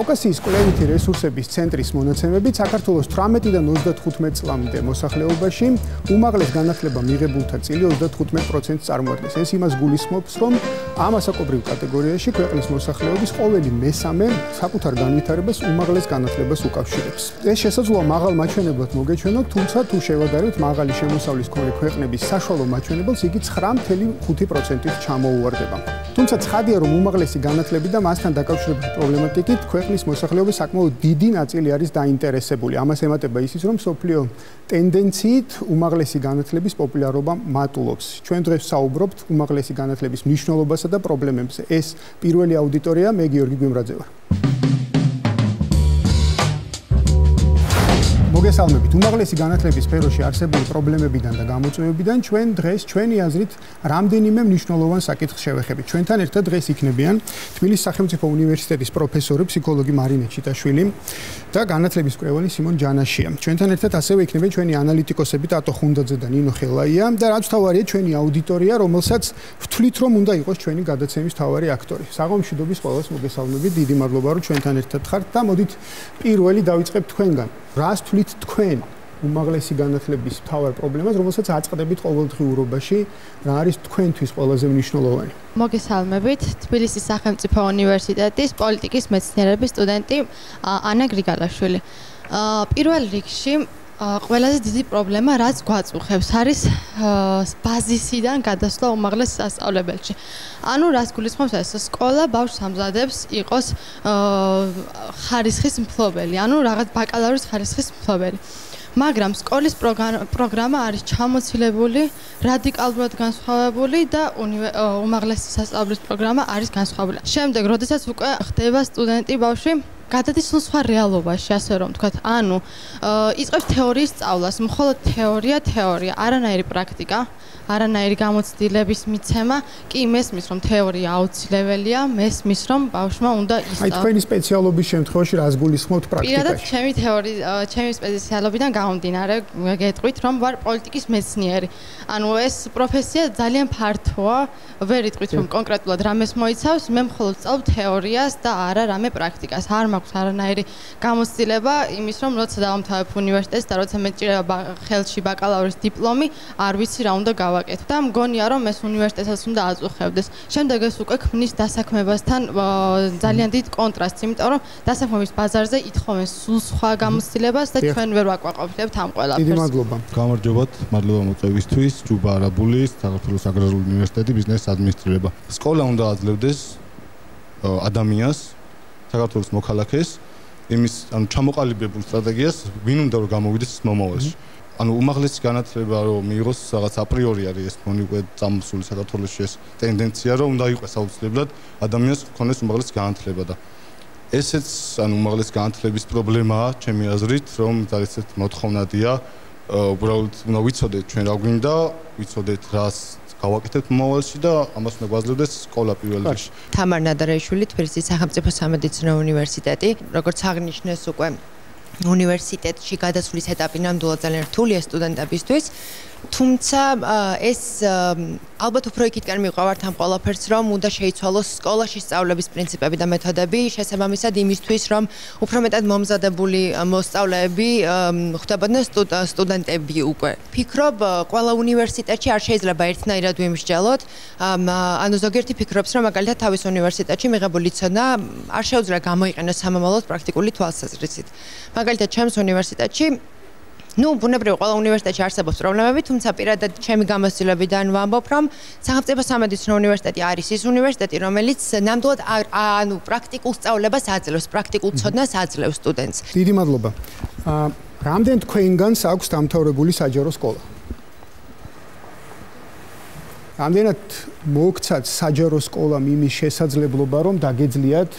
კავკასიის კვლევითი რესურსების ცენტრის მონაცემებით საქართველოს 18-დან 35 წლამდე მოსახლეობაში უმაღლეს განათლება მიღებულთა წილი 35%-ს წარმოადგენს. ეს იმას გულისხმობს, რომ ამ ასაკობრივ კატეგორიაში ქვეყნის მოსახლეობის ყოველი მესამე საკუთარ განვითარებას უმაღლეს განათლებას უკავშირებს. ეს შესაძლოა მაღალ მაჩვენებლად მოგეჩვენოთ, თუმცა თუ შევადარებთ მაღალი შემოსავლის მქონე ქვეყნების საშუალო მაჩვენებელს, იგი 9.5%-ით ჩამოუვარდება. თუმცა ცხადია, რომ უმაღლესი განათლები და მასთან დაკავშირებული პრობლემატიკით ქვეყნის მოსახლეობის საკმაოდ დიდი ნაწილი არის დაინტერესებული. ამას ემატება ისიც, რომ მსოფლიო ტენდენციით უმაღლესი განათლების პოპულარობა მატულობს. ჩვენ დღეს ვსაუბრობთ უმაღლესი განათლების მნიშვნელობასა და პრობლემებზე. ეს პირველი აუდიტორია, მე გიორგი გვიმრაძე ვარ. მოგესალმებით. უმაღლესი განათლების სფეროში არსებული პრობლემებიდან და გამოწვევებიდან ჩვენ დღეს ჩვენი აზრით რამდენიმე მნიშვნელოვან საკითხს შევეხებით. ჩვენთან ერთად დღეს იქნებიან თბილისის სახელმწიფო უნივერსიტეტის პროფესორი, ფსიქოლოგი მარინა ჩიტაშვილი და განათლების მკვლევარი სიმონ ჯანაშია. ჩვენთან ერთად ასევე იქნებიან ჩვენი ანალიტიკოსები ტატო ხუნდაძე და ნინო ხელაია და რაც თავარია ჩვენი აუდიტორია, რომელსაც ვთვლით, რომ უნდა იყოს ჩვენი გადაცემის თავარი აქტორი. საღამოშიდობის ყველას მოგესალმებით. დიდი მადლობა, რომ ჩვენთან ერთად ხართ და მოდით პირველი დავიწყებთ თქვენგან. რას თვლით თქვენ უმაღლესი განათლების მთავარ პრობლემას, რომელსაც აწყდებით ყოველდღიურობაში, რა არის თქვენთვის ყველაზე მნიშვნელოვანი? მოგესალმებით. თბილისის სახელმწიფო უნივერსიტეტის პოლიტიკის მეცნიერების სტუდენტი ანა გრიგალაშვილი. პირველ რიგში ყველაზე დიდი პრობლემა, რაც გვაწუხებს, არის ბაზისიდან გადასვლა უმაღლეს სასწავლებელში. ანუ რას გულისხმობს ეს? სკოლა ბავშვს ამზადებს იყოს ხარისხის მფლობელი, ანუ რაღაც ბაკალავრის ხარისხის მფლობელი. მაგრამ სკოლის პროგრამა არის ჩამოცილებული, რადიკალურად განსხვავებული და უმაღლესი სასწავლებლის პროგრამა არის განსხვავებული. შემდეგ, როდესაც უკვე ხდება სტუდენტი ბავშვი, გადადის სხვა რეალობაში, ასე რომ ვთქვათ, ანუ იწყებს თეორიის სწავლას, მხოლოდ თეორია, არანაირი პრაქტიკა, არანაირი გამოცდილების მიცემა, კი მესმის, რომ თეორია აუცილებელია, მესმის, რომ ბავშვმა უნდა ისწავლოს. აი თქვენი სპეციალობის შემთხვევაში რას გულისხმობთ პრაქტიკაში? პირადად ჩემი სპეციალობიდან გამომდინარე, გეტყვით, რომ ვარ პოლიტიკის მეცნიერი. ანუ ეს პროფესია ძალიან ფართოა, ვერ იტყვით, რომ კონკრეტულად რამეს მოიცავს, მე მხოლოდ ვსწავლობ თეორიას და არა რამე პრაქტიკას. არ მაქვს არანაირი გამოცდილება იმის, რომ როცა დავამთავრებ უნივერსიტეტს და როცა მეჭირება ხელში ბაკალავრის დიპლომი, არ ვიცი რა უნდა გავაკეთო და მგონია, რომ ეს უნივერსიტეტსაც უნდა აწუხებდეს. შემდეგ ეს უკვე ქმნის დასაქმებასთან ძალიან დიდ კონტრასტს, იმიტომ რომ დასაქმების ბაზარზე ითხოვენ სულ სხვა გამოცდილებას და ჩვენ ვერ ვაკვაყოფილებთ ამ ყველაფერს. დიდი მადლობა. გამარჯობათ, მადლობა მოწვევისთვის. ჯუბა არაბული, საქართველოს აგრარული უნივერსიტეტი, ბიზნეს ადმინისტრირება. სკოლა უნდა აძლევდეს ადამიანს, საქართველოს მოქალაქეს, იმის ჩამოყალიბებულ სტრატეგიას, ვინ უნდა რომ გამოვიდეს მომავალში. ანუ უმაღლესი განათლება რომ მიიღოს, რაღაც აპრიორი არის ეს მონი უკვე წამოსული საქართველოში ეს ტენდენცია, რომ უნდა იყოს აუცილებლად ადამიანს ჰქონდეს უმაღლესი განათლება და ესეც ანუ უმაღლესი განათლების პრობლემაა, ჩემი აზრით, რომ ძალიან მოთხოვნადია, უბრალოდ უნდა ვიცოდეთ ჩვენ რა გვინდა, ვიცოდეთ რას გავაკეთებთ მომავალში და ამას უნდა გვაძლევდეს სკოლა პირველ რიგში. თამარ ნადარეიშვილი, თბილისის სახელმწიფო სამედიცინო უნივერსიტეტი, როგორც აღნიშნეს უკვე უნივერსიტეტში გადასვლის ეტაპი ნამდვილად ძალიან რთულია სტუდენტებისთვის. თუმცა ეს ალბათ უფრო იქითკენ მივყავართ ამ ყველაფერს, რომ უნდა შეიცვალოს სკოლაში სწავლების პრინციპები და მეთოდები, შესაბამისად იმისთვის, რომ უფრო მეტად მომზადებული მოსწავლეები ხვდებოდნენ სტუდენტები უკვე. ფიქრობ, ყველა უნივერსიტეტში არ შეიძლება ერთნაირად ვიმსჯელოთ. ანუ ზოგიერთი ფიქრობს, რომ მაგალითად თავის უნივერსიტეტში მიღებული ცოდნა არ შეუძლია გამოიყენოს სამომავლოდ პრაქტიკული თვალსაზრისით. მაგალითად, ჩემს უნივერსიტეტში ბუნებრივია ყველა უნივერსიტეტში არსებობს პრობლემები, თუმცა პირადად ჩემი გამოცდილებიდან ვამბობ, რომ სახელმწიფო სამედიცინო უნივერსიტეტი არის ის უნივერსიტეტი, რომელიც ნამდვილად პრაქტიკულ სწავლებას აძლევს, პრაქტიკულ ცოდნას აძლევს სტუდენტს. დიდი მადლობა. რამდენ თქვენგანს აქვს დამთავრებული საჯარო სკოლა? რამდენად მოგცათ საჯარო სკოლამ იმის შესაძლებლობა, რომ დაგეძლიათ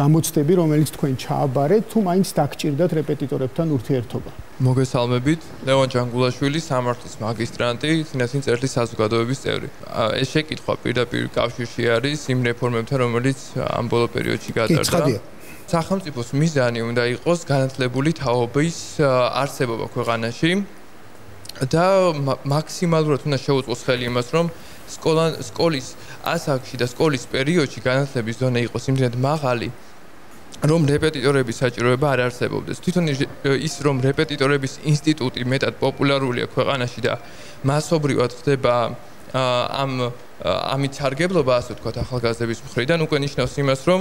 გამოცდები, რომელიც თქვენ ჩააბარეთ, თუ მაინც დაგჭირდათ რეპეტიტორებთან ურთიერთობა? მოგესალმებით, ლევან ჯანგულაშვილი, სამართლის მაგისტრანტი, წინასწინ წერტის საზოგადოების წევრი. ეს შეკითხვა პირდაპირ კავშირში არის იმ რეფორმებთან, რომელიც ამ ბოლო პერიოდში გატარდა. სახელმწიფოს მიზანი უნდა იყოს განათლებული თაობის არსებობა ქვეყანაში და მაქსიმალურად უნდა შეუწყოს ხელი იმას, რომ სკოლის ასაკში და სკოლის პერიოდში განათლების დონე იყოს იმდენად მაღალი, რომ რეპეტიტორების საჭიროება არ არსებობდეს. თვითონ ის რომ რეპეტიტორების ინსტიტუტი მეტად პოპულარულია ქვეყანაში და მასობრივად ხდება ამით სარგებლობა, ასე ვთქვათ, ახალგაზრდების მხრიდან, უკვე ნიშნავს იმას, რომ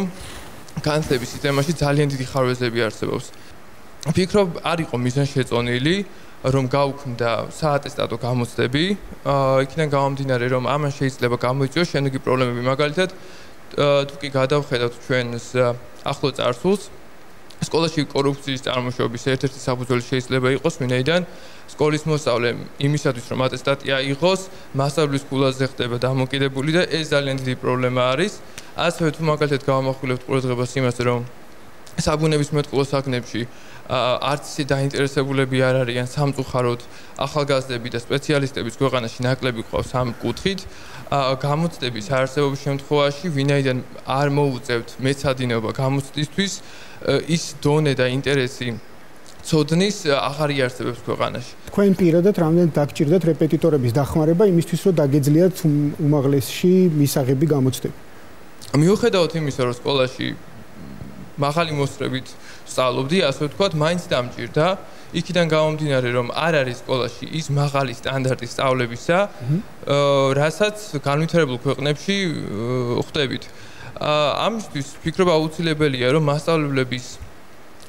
განათლების სისტემაში ძალიან დიდი ხარვეზები არსებობს. ვფიქრობ, არ იყო მიზანშეწონილი, რომ გაუქმდა საატესტატო გამოცდები, იქიდან გამომდინარე, რომ ამან შეიძლება გამოიწვიოს შემდეგი პრობლემები, მაგალითად, თუ კი გადავხედავთ ჩვენს ახლო წარსულს, სკოლაში კორუფციის წარმოშობის ერთ-ერთი საფუძველი შეიძლება იყოს, ვინაიდან სკოლის მოსწავლე იმისათვის, რომ ატესტატი აიღოს, მასწავლებლის გულაზე ხდება დამოკიდებული და ეს ძალიან დიდი პრობლემა არის. ასევე თუ მაგალითად გავამახვილებთ ყურადღებას იმაზე, რომ საბუნებისმეტყველო საქმეებში არც ისე დაინტერესებულები არ არიან სამწუხაროდ ახალგაზრდები და სპეციალისტების ქვეყანაში ნაკლები ყავს ამ კუთხით, გამოცდების არარსებობის შემთხვევაში, ვინაიდან არ მოუწევთ მეცადინეობა გამოცდისთვის, ის დონე და ინტერესი ცოდნის აღარ იარსებებს ქვეყანაში. თქვენ პირადად რამდენად დაგჭირდათ რეპეტიტორების დახმარება იმისთვის, რომ დაგეძლიათ უმაღლესში მისაღები გამოცდები? მიუხედავად იმისა, რომ სკოლაში მაღალი მოსწრებით სწავლობდი, ასე ვთქვათ, მაინც დამჭირდა. იქიდან გამომდინარე, რომ არ არის სკოლაში ის მაღალი სტანდარტი სწავლებისა, რასაც განვითარებულ ქვეყნებში ხვდებით. ამისთვის ვფიქრობ აუცილებელია, რომ მასწავლებლების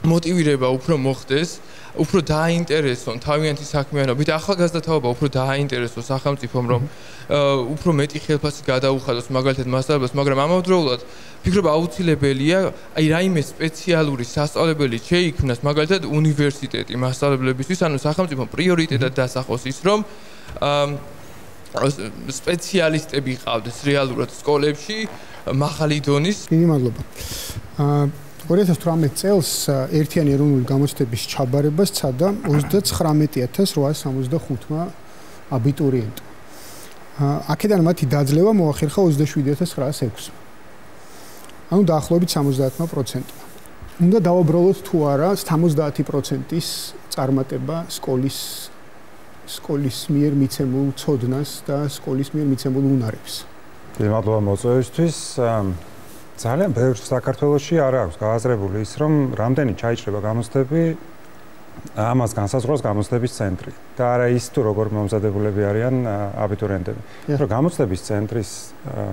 მოტივირება უფრო მოხდეს, უფრო დააინტერესონ თავიანთი საქმიანობით, ახალგაზრდა თაობა უფრო დააინტერესოს სახელმწიფომ, რომ უფრო მეტი ხელფასი გადაუხადოს მაგალითად მასწავლებლებს, მაგრამ ამავდროულად ვფიქრობ აუცილებელია, აი რაიმე სპეციალური სასწავლებელი შეიქმნას, მაგალითად უნივერსიტეტი მასწავლებლებისთვის, ანუ სახელმწიფო პრიორიტეტად დასახოს ის, რომ სპეციალისტები ყავდეს რეალურად სკოლებში მაღალი დონის. დიდი მადლობა. 2018 წელს ერთიანი ეროვნული გამოცდების ჩაბარებას სცადა 39865 აბიტურიენტი. აქედან მათი დაძლევა მოახერხა 27906. ანუ დაახლოებით 70%. უნდა დავაბრალოთ თუ არა 70%-ის წარმატება სკოლის მიერ მიცემულ ცოდნას და სკოლის მიერ მიცემულ უნარებს. დიდი მადლობა მოწვევისთვის. ძალიან ბევრ საქართველოში არ აქვს გააზრებული ის, რომ რამდენი ჩაიჭრება გამოცდები ამას განსაზღვრავს გამოცდების ცენტრი და არა ის თუ როგორ მომზადებულები არიან აბიტურიენტები. რომ გამოცდების ცენტრის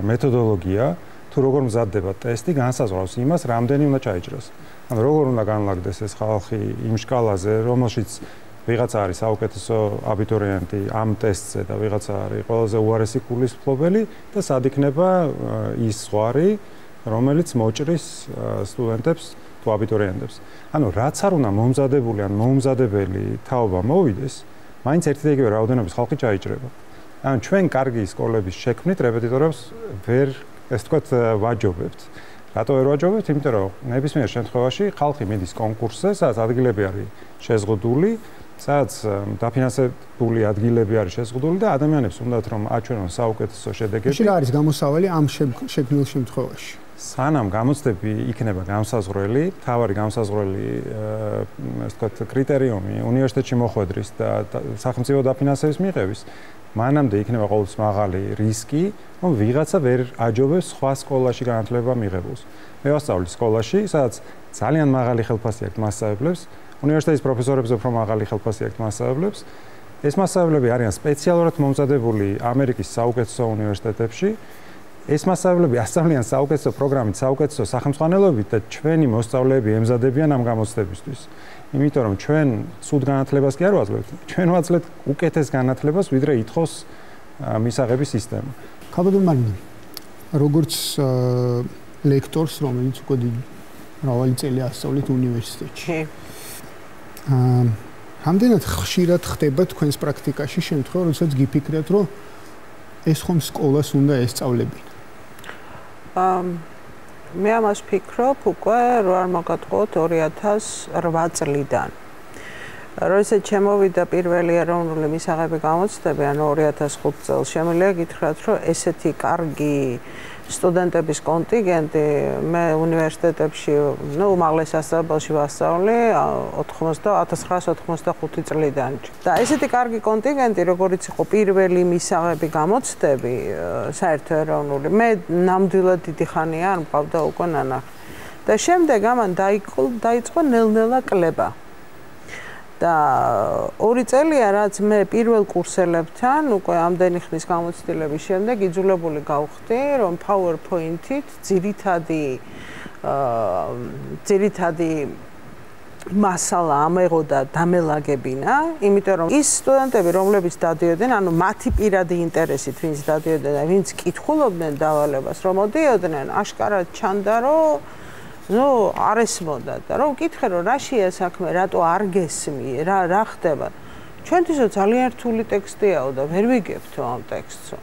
მეთოდოლოგია თუ როგორ მზადდება ტესტი განსაზღვრავს იმას, რამდენი უნდა ჩაიჭრას. ანუ როგორ უნდა განლაგდეს ეს ხალხი იმ სკალაზე, რომელშიც ვიღაცა არის საუკეთესო აბიტურიენტი ამ ტესტზე და ვიღაცა არის ყველაზე უარესი ქულის მფლობელი და სად იქნება ის ზღვარი, რომელიც მოჭრის სტუდენტებს თუ აბიტურიენტებს. ანუ რაც არ უნდა მომზადებული ან მომზადებელი თაობა მოვიდეს, მაინც ერთი და იგივე რაოდენობის ხალხი ჩაიჭრება. ანუ ჩვენ კარგი სკოლების შექმნით რეპეტიტორებს ვერ, ესე ვთქვათ, ვაჯობებთ. რატო ვერ ვაჯობებთ? იმიტომ რომ ნებისმიერ შემთხვევაში ხალხი მიდის კონკურსზე, სადაც ადგილები არის შეზღუდული, სადაც დაფინანსებული ადგილები არის შეზღუდული და ადამიანებს უნდათ რომ აჩვენონ საუკეთესო შედეგები. შენ არის გამოსავალი ამ შექმნილ შემთხვევაში? სანამ გამოცდები იქნება გამსაზღვრელი, თავარი გამსაზღვრელი, ასე ვთქვათ, კრიტერიუმი უნივერსიტეტში მოხვედრის და სახელმწიფო დაფინანსების მიღების, მანამდე იქნება ყოველთვის მაღალი რისკი, რომ ვიღაცა ვერ აჯობებს სხვა სკოლაში განათლება მიღებულს. მე ვასწავლი სკოლაში, სადაც ძალიან მაღალი ხელფასი აქვს მასწავლებლებს, უნივერსიტეტის პროფესორებზე უფრო მაღალი ხელფასი აქვს მასწავლებლებს. ეს მასწავლებლები არიან სპეციალურად მომზადებული ამერიკის საუკეთესო უნივერსიტეტებში. ეს მასწავლებლები ასწავლიან საუკეთესო პროგრამით, საუკეთესო სახელმძღვანელობით და ჩვენი მოსწავლეები ემზადებიან ამ გამოცდებისთვის. იმიტომ რომ ჩვენ სულ განათლებას კი არ ვაძლევთ, ჩვენ ვაძლევთ უკეთეს განათლებას, ვიდრე ითხოვს მისაღების სისტემა. ქალბატონ მარინა, როგორც ლექტორს, რომელიც უკვე მრავალი წელი ასწავლეთ უნივერსიტეტში. რამდენად ხშირად ხდება თქვენს პრაქტიკაში შემთხვევა, როდესაც გიფიქრეთ, რომ ეს ხომ სკოლას უნდა ესწავლებინა? მე ამას ვფიქრობ უკვე რო არ მოგატყუოთ 2008 წლიდან. როდესაც შემოვიდა პირველი ეროვნული მისაღები გამოცდები, ანუ 2005 წელს, შემიძლია გითხრათ, რომ ესეთი კარგი სტუდენტების კონტინგენტი მე უნივერსიტეტებში, უმაღლეს სასწავლებელში ვასწავლე 1985 წლიდან. და ესეთი კარგი კონტინგენტი, როგორიც იყო პირველი მისაღები გამოცდები, საერთო ეროვნული, მე ნამდვილად დიდი ხანია არ მყავდა უკვე ნანახი. და შემდეგ ამან დაიწყო ნელ-ნელა კლება. და 2 წელია რაც მე პირველ კურსელებთან უკვე ამდენი ხნის გამოცდილების შემდეგ იძულებული გავხდი რომ PowerPoint-ით ძირითადი მასალა ამეღო და დამელაგებინა, იმიტომ რომ ის სტუდენტები რომლებიც დადიოდნენ, ანუ მათი პირადი ინტერესით ვინც დადიოდნენ და ვინც კითხულობდნენ დავალებას რომ მოდიოდნენ, აშკარად ჩანდა რომ არ ესმოდა და რომ ვკითხე რომ რაშია საქმე, რატო არ გესმი, რა ხდება. ჩვენთვისო ძალიან რთული ტექსტიაო და ვერ ვიგებთო ამ ტექსტსო.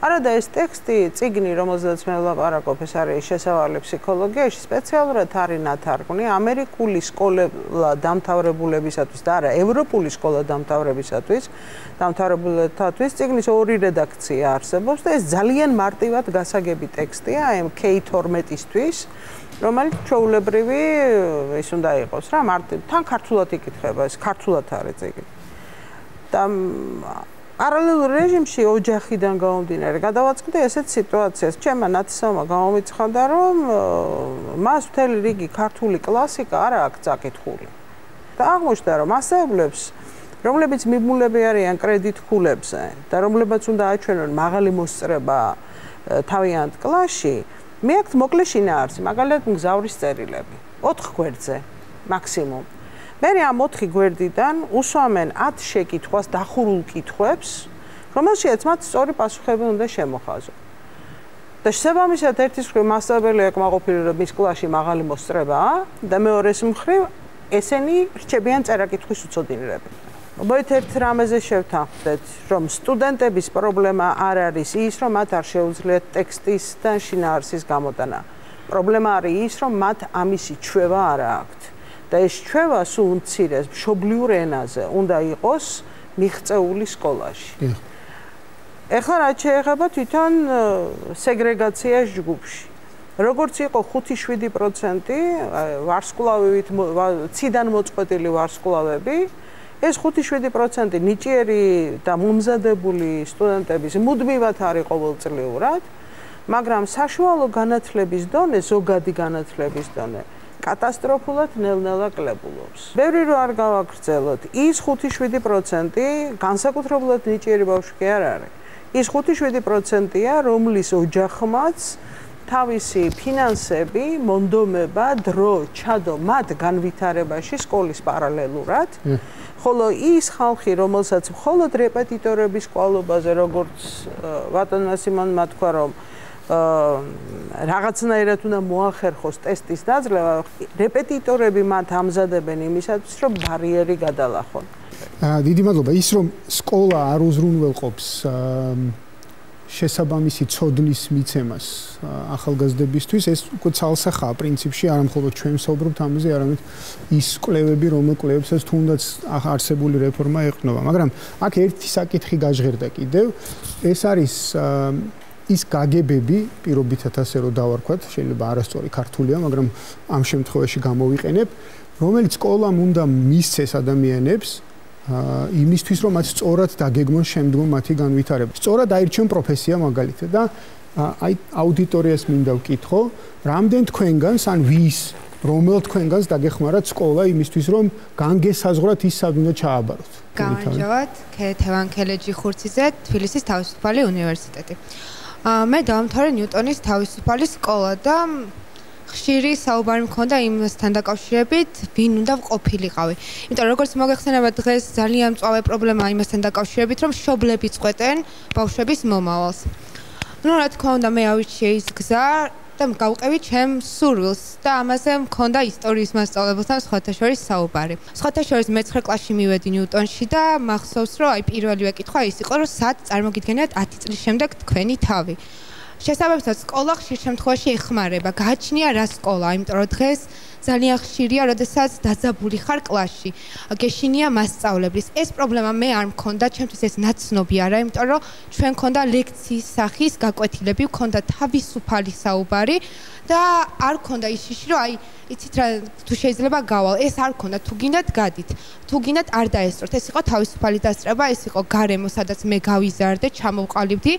არა და ეს ტექსტი, წიგნი, რომელზედაც მე ვლაპარაკობ, ეს არის შესავალი ფსიქოლოგიაში, სპეციალურად არის ნათარგმნი ამერიკული სკოლა დამთავრებულებისათვის და არა ევროპული სკოლა დამთავრებულებისათვის წიგნის 2 რედაქცია არსებობს და ეს ძალიან მარტივად გასაგები ტექსტია ამ K12-ისთვის. რომელიც ჩვეულებრივი ის უნდა იყოს რა მარტივ თან ქართულად იკითხება ეს ქართულად არის წიგნი და პარალელურ რეჟიმში ოჯახიდან გამომდინარე გადავაწყდი ესეთ სიტუაციას ჩემმა ნათესავმა გამომიცხადა რომ მას მთელი რიგი ქართული კლასიკა არ აქვს წაკითხული და აღმოჩნდა რომ მასწავლებლებს რომლებიც მიმულები არიან კრედიტ ქულებზე და რომლებიც უნდა აჩვენონ მაღალი მოსწრება თავიანთ კლასში მე აქ მოკლე შინაარსი, მაგალითად მგზავრის წერილები, 4 გვერდზე მაქსიმუმ. მე ამ 4 გვერდიდან უსვამენ 10 შეკითხვას დახურულ კითხვებს, რომელშიც მათ სწორი პასუხები უნდა შემოხაზონ. და შესაბამისად ერთის მხრივ მასწავლებელი აკმაყოფილი რომ მის კლასში მაღალი მოსწრებაა და მეორეს მხრივ ესენი რჩებიან წერაკითხვის უცოდინრები. მოით ერთ რამეზე შევთანხმდეთ, რომ სტუდენტების პრობლემა არ არის ის, რომ მათ არ შეუძლიათ ტექსტის და შინაარსის გამოტანა. პრობლემა არის ის, რომ მათ ამისი ჩვევა არ აქვთ. და ეს ჩვევა სულ მცირეს მშობლიურ ენაზე უნდა იყოს მიღწეული სკოლაში. ეხლა რაც შეეხება თვითონ სეგრეგაციას ჯგუფში. როგორც იყო 5-7% ვარსკვლავით ციდან მოწყვეტილი ვარსკვლავები ეს 5-7% ნიჭიერი და მომზადებული სტუდენტების მუდმივად არის ყოველწლიურად, მაგრამ საშუალო განათლების დონე, ზოგადი განათლების დონე კატასტროფულად ნელ-ნელა კლებულობს. ბევრი რო არ გავაგრძელოთ, ის 5-7% განსაკუთრებულად ნიჭიერი ბავშვი არ არის. ის 5-7%-ია, რომლის ოჯახმაც თავისი ფინანსები, მონდომება, დრო ჩადო მათ განვითარებაში სკოლის პარალელურად. ხოლო ის ხალხი, რომელსაც მხოლოდ რეპეტიტორების კვალობაზე, როგორც ბატონმა სიმონმა თქვა, რომ რაღაცნაირად უნდა მოახერხოს ტესტის დაძლევა, რეპეტიტორები მათ ამზადებენ იმისათვის, რომ ბარიერი გადალახონ. დიდი მადლობა. ის რომ სკოლა არ უზრუნველყოფს შესაბამისი ცოდნის მიცემას ახალგაზრდებისთვის, ეს უკვე ცალსახაა პრინციპში, არა მხოლოდ ჩვენ ვსაუბრობთ ამაზე, არამედ ის კვლევები, რომელ კვლევებსაც თუნდაც არსებული რეფორმა ეყრდნობა. მაგრამ აქ ერთი საკითხი გაჟღერდა კიდევ, ეს არის ის გაგებები, პირობითად ასე რომ დავარქვათ, შეიძლება არასწორი ქართულია, მაგრამ ამ შემთხვევაში გამოვიყენებ, რომელიც სკოლამ უნდა მისცეს ადამიანებს იმისთვის რომ მათ სწორად დაგეგმონ შემდგომ მათი განვითარება. სწორად აირჩიონ პროფესია მაგალითად და აი აუდიტორიას მინდა ვკითხო, რამდენ თქვენგანს ან ვის რომელ თქვენგანს დაგეხმარათ სკოლა იმისთვის რომ განგესაზღვრათ ის სად უნდა ჩააბაროთ. გამარჯობათ, ქეთევანქელეჯი ხურციძე, თბილისის თავისუფალი უნივერსიტეტი. მე დავამთავრე ნიუტონის თავისუფალი სკოლა და ხშირი საუბარი მქონდა იმასთან დაკავშირებით, ვინ უნდა ყოფილიყავი. იმიტომ როგორც მოგეხსენება დღეს ძალიან მწვავე პრობლემაა იმასთან დაკავშირებით, რომ მშობლები წყვეტენ ბავშვების მომავალს. რა თქმა უნდა, მე ავირჩიე ის გზა და გავყევი ჩემ სურვილს და ამაზე მქონდა ისტორიის მასწავლებელთან სხვათა შორის საუბარი. სხვათა შორის მე-9 კლასში მივედი ნიუტონში და მახსოვს, რომ აი პირველივე კითხვა ის იყო, რომ სად წარმოგიდგენიათ 10 წლის შემდეგ თქვენი თავი. შესაბამისად სკოლა ხშირ შემთხვევაში ეხმარება. გააჩნია რა სკოლა, იმიტომ რომ დღეს ძალიან ხშირია, როდესაც დაძაბული ხარ კლასში. გეშინია მასწავლებლის. ეს პრობლემა მე არ მქონდა, ჩემთვის ეს ნაცნობი არა, იმიტომ რომ ჩვენ მქონდა ლექციის სახის გაკვეთილები, მქონდა თავისუფალი საუბარი და არ მქონდა ის შიში, რომ აი იცით რა თუ შეიძლება გავალ, ეს არ მქონდა, თუ გინდათ გადით, თუ გინდათ არ დაესწროთ. ეს იყო თავისუფალი დასწრება, ეს იყო გარემო, სადაც მე გავიზარდე, ჩამოვყალიბდი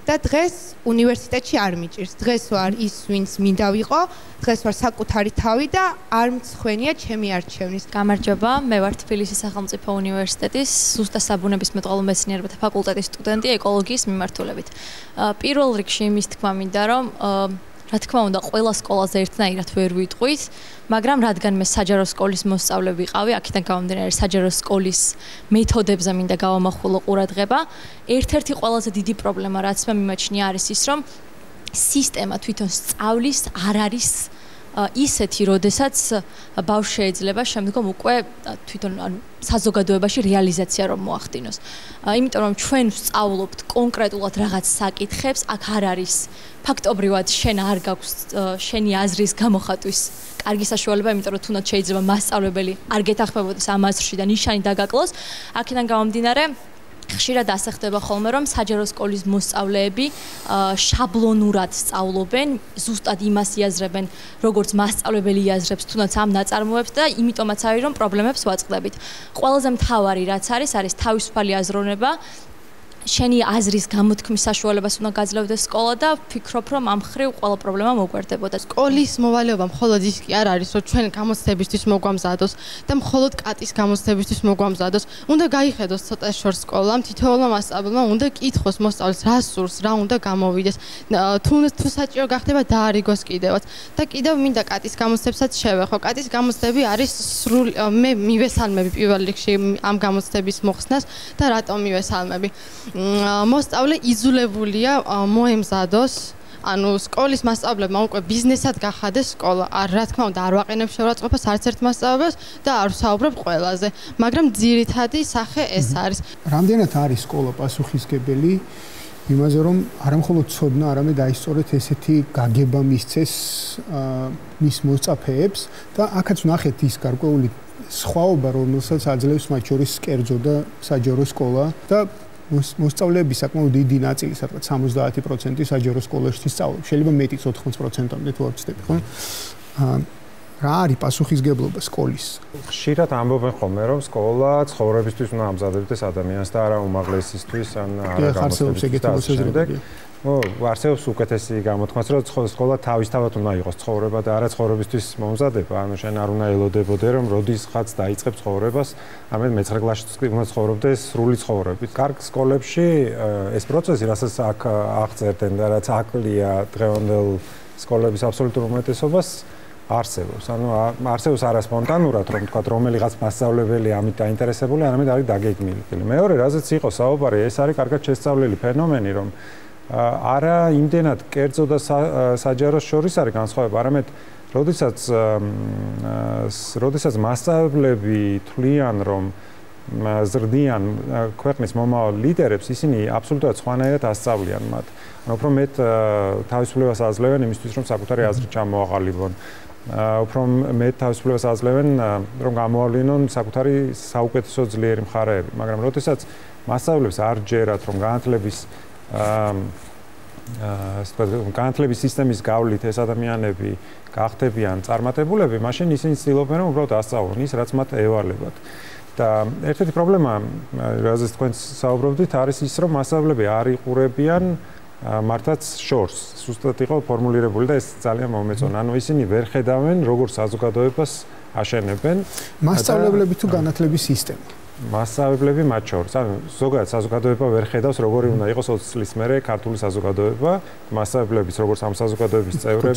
და დღეს უნივერსიტეტში არ მიჭირს. დღეს ვარ ის, ვინც მინდა ვიყო, დღეს ვარ საკუთარი თავი და არ მცხვენია ჩემი არჩევნის. გამარჯობა, მე ვარ თბილისის სახელმწიფო უნივერსიტეტის ზუსტასაბუნებისმეტყველო მეცნიერებათა ფაკულტეტის სტუდენტი ეკოლოგიის მიმართულებით. პირველ რიგში იმის თქმა მინდა, რომ რა თქმა უნდა, ყველა სკოლაზე ერთნაირად ვერ ვიტყვით, მაგრამ რადგან მე საჯარო სკოლის მოსწავლე ვიყავი, აქედან გამომდინარე საჯარო სკოლის მეთოდებზე მინდა გავამახვილო ყურადღება. ერთ-ერთი ყველაზე დიდი პრობლემა, რაც მე მიმაჩნია, არის ის, რომ სისტემა თვითონ სწავლის არ არის ისეთი, როდესაც ბავშვი შეიძლება შემდგომ უკვე თვითონ საზოგადოებაში რეალიზაცია რომ მოახდინოს. იმიტომ რომ ჩვენ ვსწავლობთ კონკრეტულად რაღაც საკითხებს, აქ არ არის ფაქტობრივად შენ არ გაქვს შენი აზრის გამოხატვის კარგი საშუალება, იმიტომ რომ თუნდაც შეიძლება მასწავლებელი არ გეთანხმებოდეს ამ აზრში და ნიშანი დაგაკლოს. აქედან გამომდინარე ხშირად ასე ხდება ხოლმე, რომ საჯარო სკოლის მოსწავლეები შაბლონურად სწავლობენ, ზუსტად იმას იაზრებენ, როგორც მასწავლებელი იაზრებს თუნდაც ამ ნაწარმოებს და იმიტომაც არის, რომ პრობლემებს ვაწყდებით. ყველაზე მთავარი რაც არის თავისუფალი აზროვნება, შენი აზრის გამოთქმის საშუალებას უნდა გაძლევდეს სკოლა და ვფიქრობ, რომ ამ ხრივ ყველა პრობლემა მოგვარდებოდა. სკოლის მოვალეობა მხოლოდ ის კი არ არის, რომ ჩვენ გამოცდებისთვის მოგვამზადოს და მხოლოდ კატის გამოცდებისთვის მოგვამზადოს. უნდა გაიხედოს ცოტა შორს სკოლამ, თითოეულმა მასწავლებელმა უნდა კითხოს მოსწავლეს, რა სურს, რა უნდა გამოვიდეს. თუ საჭირო გახდება დაარიგოს კიდევაც. და კიდევ მინდა კატის გამოცდებსაც შევეხო. კატის გამოცდები არის სრული მე მივესალმები პირველ რიგში ამ გამოცდების მოხსნას და რატომ მივესალმები. მოსწავლე იძულებულია მოემზადოს, ანუ სკოლის მასწავლებელმა უკვე ბიზნესად გახადეს სკოლა. რა თქმა უნდა, არ ვაყენებ შეურაცხყოფას არც ერთ მასწავლებელს და არ ვსაუბრობ ყველაზე, მაგრამ ძირითადი სახე ეს არის. რამდენად არის სკოლა პასუხისმგებელი იმაზე, რომ არა მხოლოდ ცოდნა, არამედ აისწორეთ ესეთი გაგება მისცეს მის მოსწაფეებს და აქაც ვნახეთ ის გარკვეული სხვაობა, რომელსაც აძლევს მათ შორის კერძო და საჯარო სკოლა და მოსწავლეების საკმაოდ დიდი ნაწილი, სადღაც 70% საჯარო სკოლაში სწავლობს. შეიძლება მეტიც 80%-მდე თუ არ ვცდები, ხო? რა არის პასუხისმგებლობა სკოლის? ხშირად ამბობენ ხოლმე, რომ სკოლა ცხოვრებისთვის უნდა ამზადებდეს ადამიანს და არა უმაღლესისთვის, ან არა გამოცდილებისთვის. არსებობს უკეთესი გამოთქმაც, რომ სკოლა თავისთავად უნდა იყოს ცხოვრება და არა ცხოვრებისთვის მომზადება. ანუ შენ არ უნდა ელოდებოდე, რომ როდისღაც დაიწყებ ცხოვრებას, ამეთ მე-9 კლასში უნდა ცხოვრობდეს სრული ცხოვრებით. კარგ სკოლებში ეს პროცესი, რასაც აქ აღწერდნენ და რაც აკლია დღევანდელ სკოლების აბსოლუტურ უმეტესობას, არსებობს. ანუ არსებობს არა სპონტანურად, რომ თქვა რომელიღაც მასწავლებელი ამით დაინტერესებული, არამედ არის დაგეგმილი. მეორე, რაზეც იყო საუბარი, ეს არის კარგად შესწავლილი ფენომენი, რომ არა იმდენად კერძო და საჯაროს შორის არის განსხვავება, არამედ როდესაც მასწავლებლები თვლიან, რომ ზრდიან ქვეყნის მომავალ ლიდერებს, ისინი აბსოლუტურად სხვანაირად ასწავლიან მათ. უფრო მეტ თავისუფლებას აძლევენ იმისთვის, რომ საკუთარი აზრი ჩამოაყალიბონ. უფრო მეტ თავისუფლებას აძლევენ, რომ გამოავლინონ საკუთარი საუკეთესო ძლიერი მხარეები. მაგრამ როდესაც მასწავლებლებს არ ჯერათ, რომ განათლების სისტემის გავლით ეს ადამიანები გახდებიან წარმატებულები, მაშინ ისინი ცდილობენ, რომ უბრალოდ ასწავლონ ის, რაც მათ ევალებათ. და ერთ-ერთი პრობლემა, რაზეც თქვენ საუბრობდით, არის ის, რომ მასწავლებლები არ იყურებიან მართლაც შორს. სუსტად იყო ფორმულირებული და ეს ძალიან მომეწონა. ანუ ისინი ვერ ხედავენ, როგორ საზოგადოებას აშენებენ მასწავლებლები თუ განათლების სისტემა. მასწავლებლები მათ შორის. ანუ ზოგადად საზოგადოება ვერ ხედავს, როგორი უნდა იყოს 20 წლის მერე ქართული საზოგადოება, მასწავლებლებიც როგორც ამ საზოგადოების წევრები.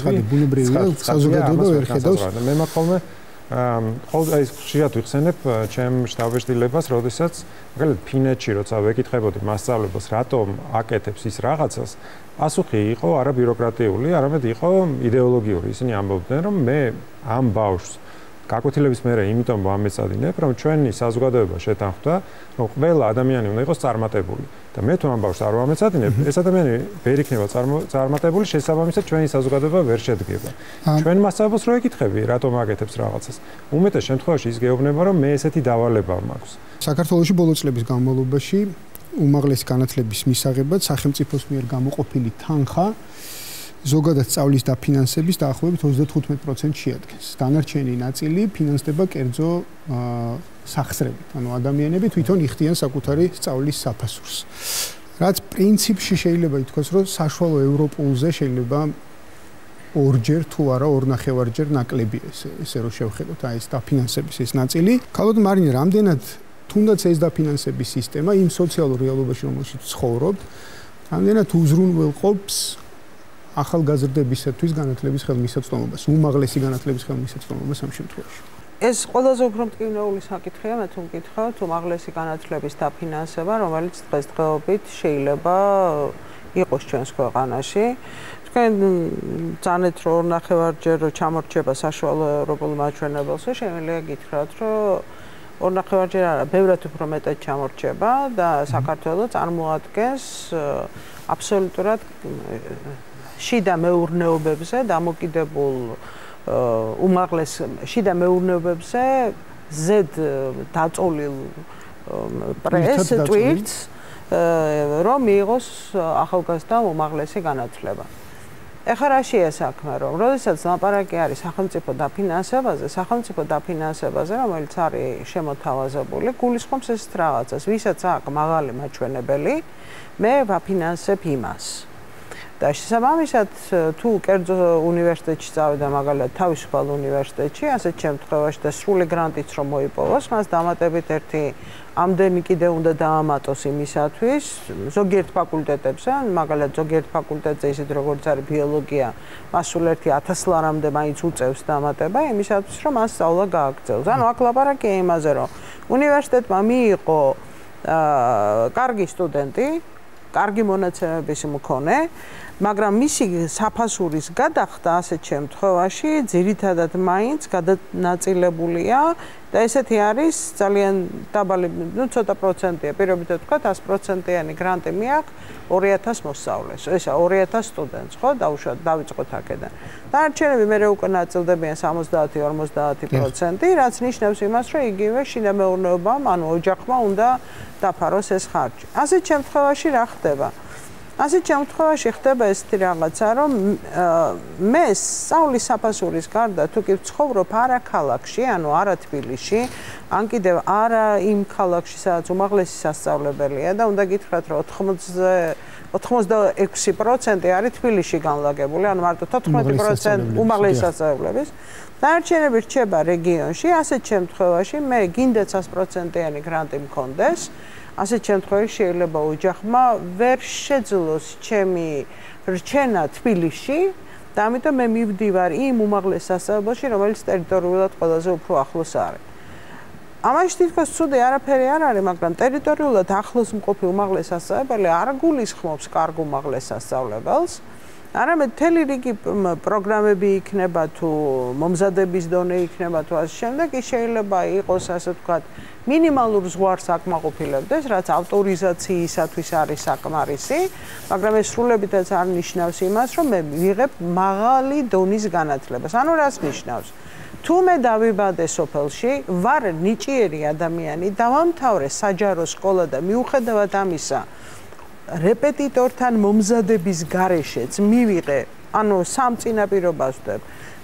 საზოგადოება ვერ ხედავს. მე მაქოლმე აი ხშირად ვიხსენებ ჩემ შტაბ-ბეჭდილებას, როდესაც მაგალითად ფინეთში როცა ვეკითხებოდი მასწავლებლებს, რატომ აკეთებს ის რაღაცას, პასუხი იყო არა ბიუროკრატიული, არამედ იყო იდეოლოგიური. ისინი ამბობდნენ, რომ მე ამ ბავშვს გაკვეთილების მერე იმიტომ ვამეწადინებ, რომ ჩვენი საზოგადოება შეთანხმდა, რომ ყველა ადამიანი უნდა იყოს წარმატებული. და მე თუ ამ ბავშვს არ ვამეწადინებ, ეს ადამიანი ვერ იქნება წარმატებული, შესაბამისად ჩვენი საზოგადოება ვერ შედგება. ჩვენ მასწავლებლს რო ეკითხები, რატომ აკეთებს რაღაცას. უმეტეს შემთხვევაში ის გეუბნება, რომ მე ესეთი დავალება მაქვს. საქართველოში ბოლო წლების განმავლობაში უმაღლესი განათლების მისაღებად სახელმწიფოს მიერ გამოყოფილი თანხა ზოგადად სწავლის დაფინანსების დაახლოებით 35% შეადგენს. დანარჩენი ნაწილი ფინანსდება კერძო სახსრებით, ანუ ადამიანები თვითონ იხდიან საკუთარი სწავლის საფასურს. რაც პრინციპში შეიძლება ითქვას, რომ საშუალო ევროპულზე შეიძლება ორჯერ თუ არა ორნახევარჯერ ნაკლებია ესე რომ შევხედოთ აი ეს დაფინანსების ეს ნაწილი. ქალბატონ მარინა, რამდენად თუნდაც ეს დაფინანსების სისტემა იმ სოციალურ რეალობაში, რომელშიც ცხოვრობ, რამდენად უზრუნველყოფს ახალგაზრდებისათვის განათლების ხელმისაწვდომობას, უმაღლესი განათლების ხელმისაწვდომობას ამ შემთხვევაში. ეს ყველაზე უფრო მტკივნეული საკითხია, მე თუ მკითხავთ, უმაღლესი განათლების დაფინანსება, რომელიც დღესდღეობით შეიძლება იყოს ჩვენს ქვეყანაში. თქვენ ძანეთ რომ ორნახევარჯერ ჩამორჩება საშუალო ევროპულ მაჩვენებელს, შემიძლია გითხრათ, რომ ორნახევარჯერ არა, ბევრად უფრო მეტად ჩამორჩება და საქართველოს წარმოადგენს აბსოლუტურად შიდა მეურნეობებზე დამოკიდებულ უმაღლეს შიდა მეურნეობებზე ზედ დაწოლილ პრეს ტვირთს რომ მიიღოს ახალგაზრდა უმაღლესი განათლება. ეხლა რა შეა საქმე, რომ როდესაც ლაპარაკი არის სახელმწიფო დაფინანსებაზე, რომელიც არის შემოთავაზებული, გულისხმობს ესეთ რაღაცას, ვისაც აქვს მაღალი მაჩვენებელი, მე ვაფინანსებ იმას. და შესაბამისად თუ კერძო უნივერსიტეტში წავიდა მაგალითად თავისუფალ უნივერსიტეტში, ასეთ შემთხვევაში და სრული გრანტიც რომ მოიპოვოს, მას დამატებით ერთი ამდენი კიდე უნდა დაამატოს იმისათვის, ზოგიერთ ფაკულტეტებზე, მაგალითად ზოგიერთ ფაკულტეტზე ისეთ როგორც არის ბიოლოგია, მას სულ ერთი 1000 ლარამდე მაინც უწევს დამატება იმისათვის, რომ მას სწავლა გააგრძელოს. ანუ აქ ლაპარაკია იმაზე, რომ უნივერსიტეტმა მიიღო კარგი სტუდენტი, კარგი მონაცემების მქონე, მაგრამ მისი საფასურის გადახდა ასეთ შემთხვევაში ძირითადად მაინც გადანაწილებულია და ესეთი არის ძალიან დაბალი, ცოტა პროცენტია, პირობითად ვთქვათ 100%-იანი გრანტი მიაქვს 2000 მოსწავლეს, ესა 2000 სტუდენტს, ხო, დავიწყოთ აქედან. დანარჩენები მერე უკვე ნაწილდებიან 70-50%, რაც ნიშნავს იმას, რომ იგივე შიდა მეურნეობამ, ანუ ოჯახმა უნდა დაფაროს ეს ხარჯი. ასეთ შემთხვევაში რა ხდება? ასეთ შემთხვევაში ხდება ესეთი რაღაცა, რომ მე სწავლის საფასურის გარდა თუ კი ვცხოვრობ არა ქალაქში, ანუ არა თბილისში, ან კიდევ არა იმ ქალაქში, სადაც უმაღლესი სასწავლებელია და უნდა გითხრათ, რომ 86% არის თბილისში განლაგებული, ანუ მარტო 14% უმაღლესი სასწავლებლების. დანარჩენები რჩება რეგიონში, ასეთ შემთხვევაში მე გინდა 100%-იანი გრანტი მქონდეს. ასეთ შემთხვევაში შეიძლება ოჯახმა ვერ შეძლოს ჩემი რჩენა თბილისში და ამიტომ მე მივდივარ იმ უმაღლეს სასწავლებელში, რომელიც ტერიტორიულად ყველაზე უფრო ახლოს არის. ამაში თითქოს ცუდი არაფერი არ არის, მაგრამ ტერიტორიულად ახლოს მყოფი უმაღლეს სასწავლებელი არ გულისხმობს კარგ უმაღლეს სასწავლებელს. არამედ მთელი რიგი პროგრამები იქნება თუ მომზადების დონე იქნება თუ ასე შემდეგ, ის შეიძლება იყოს ასე ვთქვათ მინიმალურ ზღვარს აკმაყოფილებდეს, რაც ავტორიზაციისათვის არის საკმარისი, მაგრამ ეს სრულებითაც არ ნიშნავს იმას, რომ მე ვიღებ მაღალი დონის განათლებას. ანუ რას ნიშნავს? თუ მე დავიბადე სოფელში, ვარ ნიჭიერი ადამიანი, დავამთავრე საჯარო სკოლა და მიუხედავად ამისა, რეპეტიტორთან მომზადების გარეშეც მივიღე, ანუ სამ წინაპირობას ვდებ,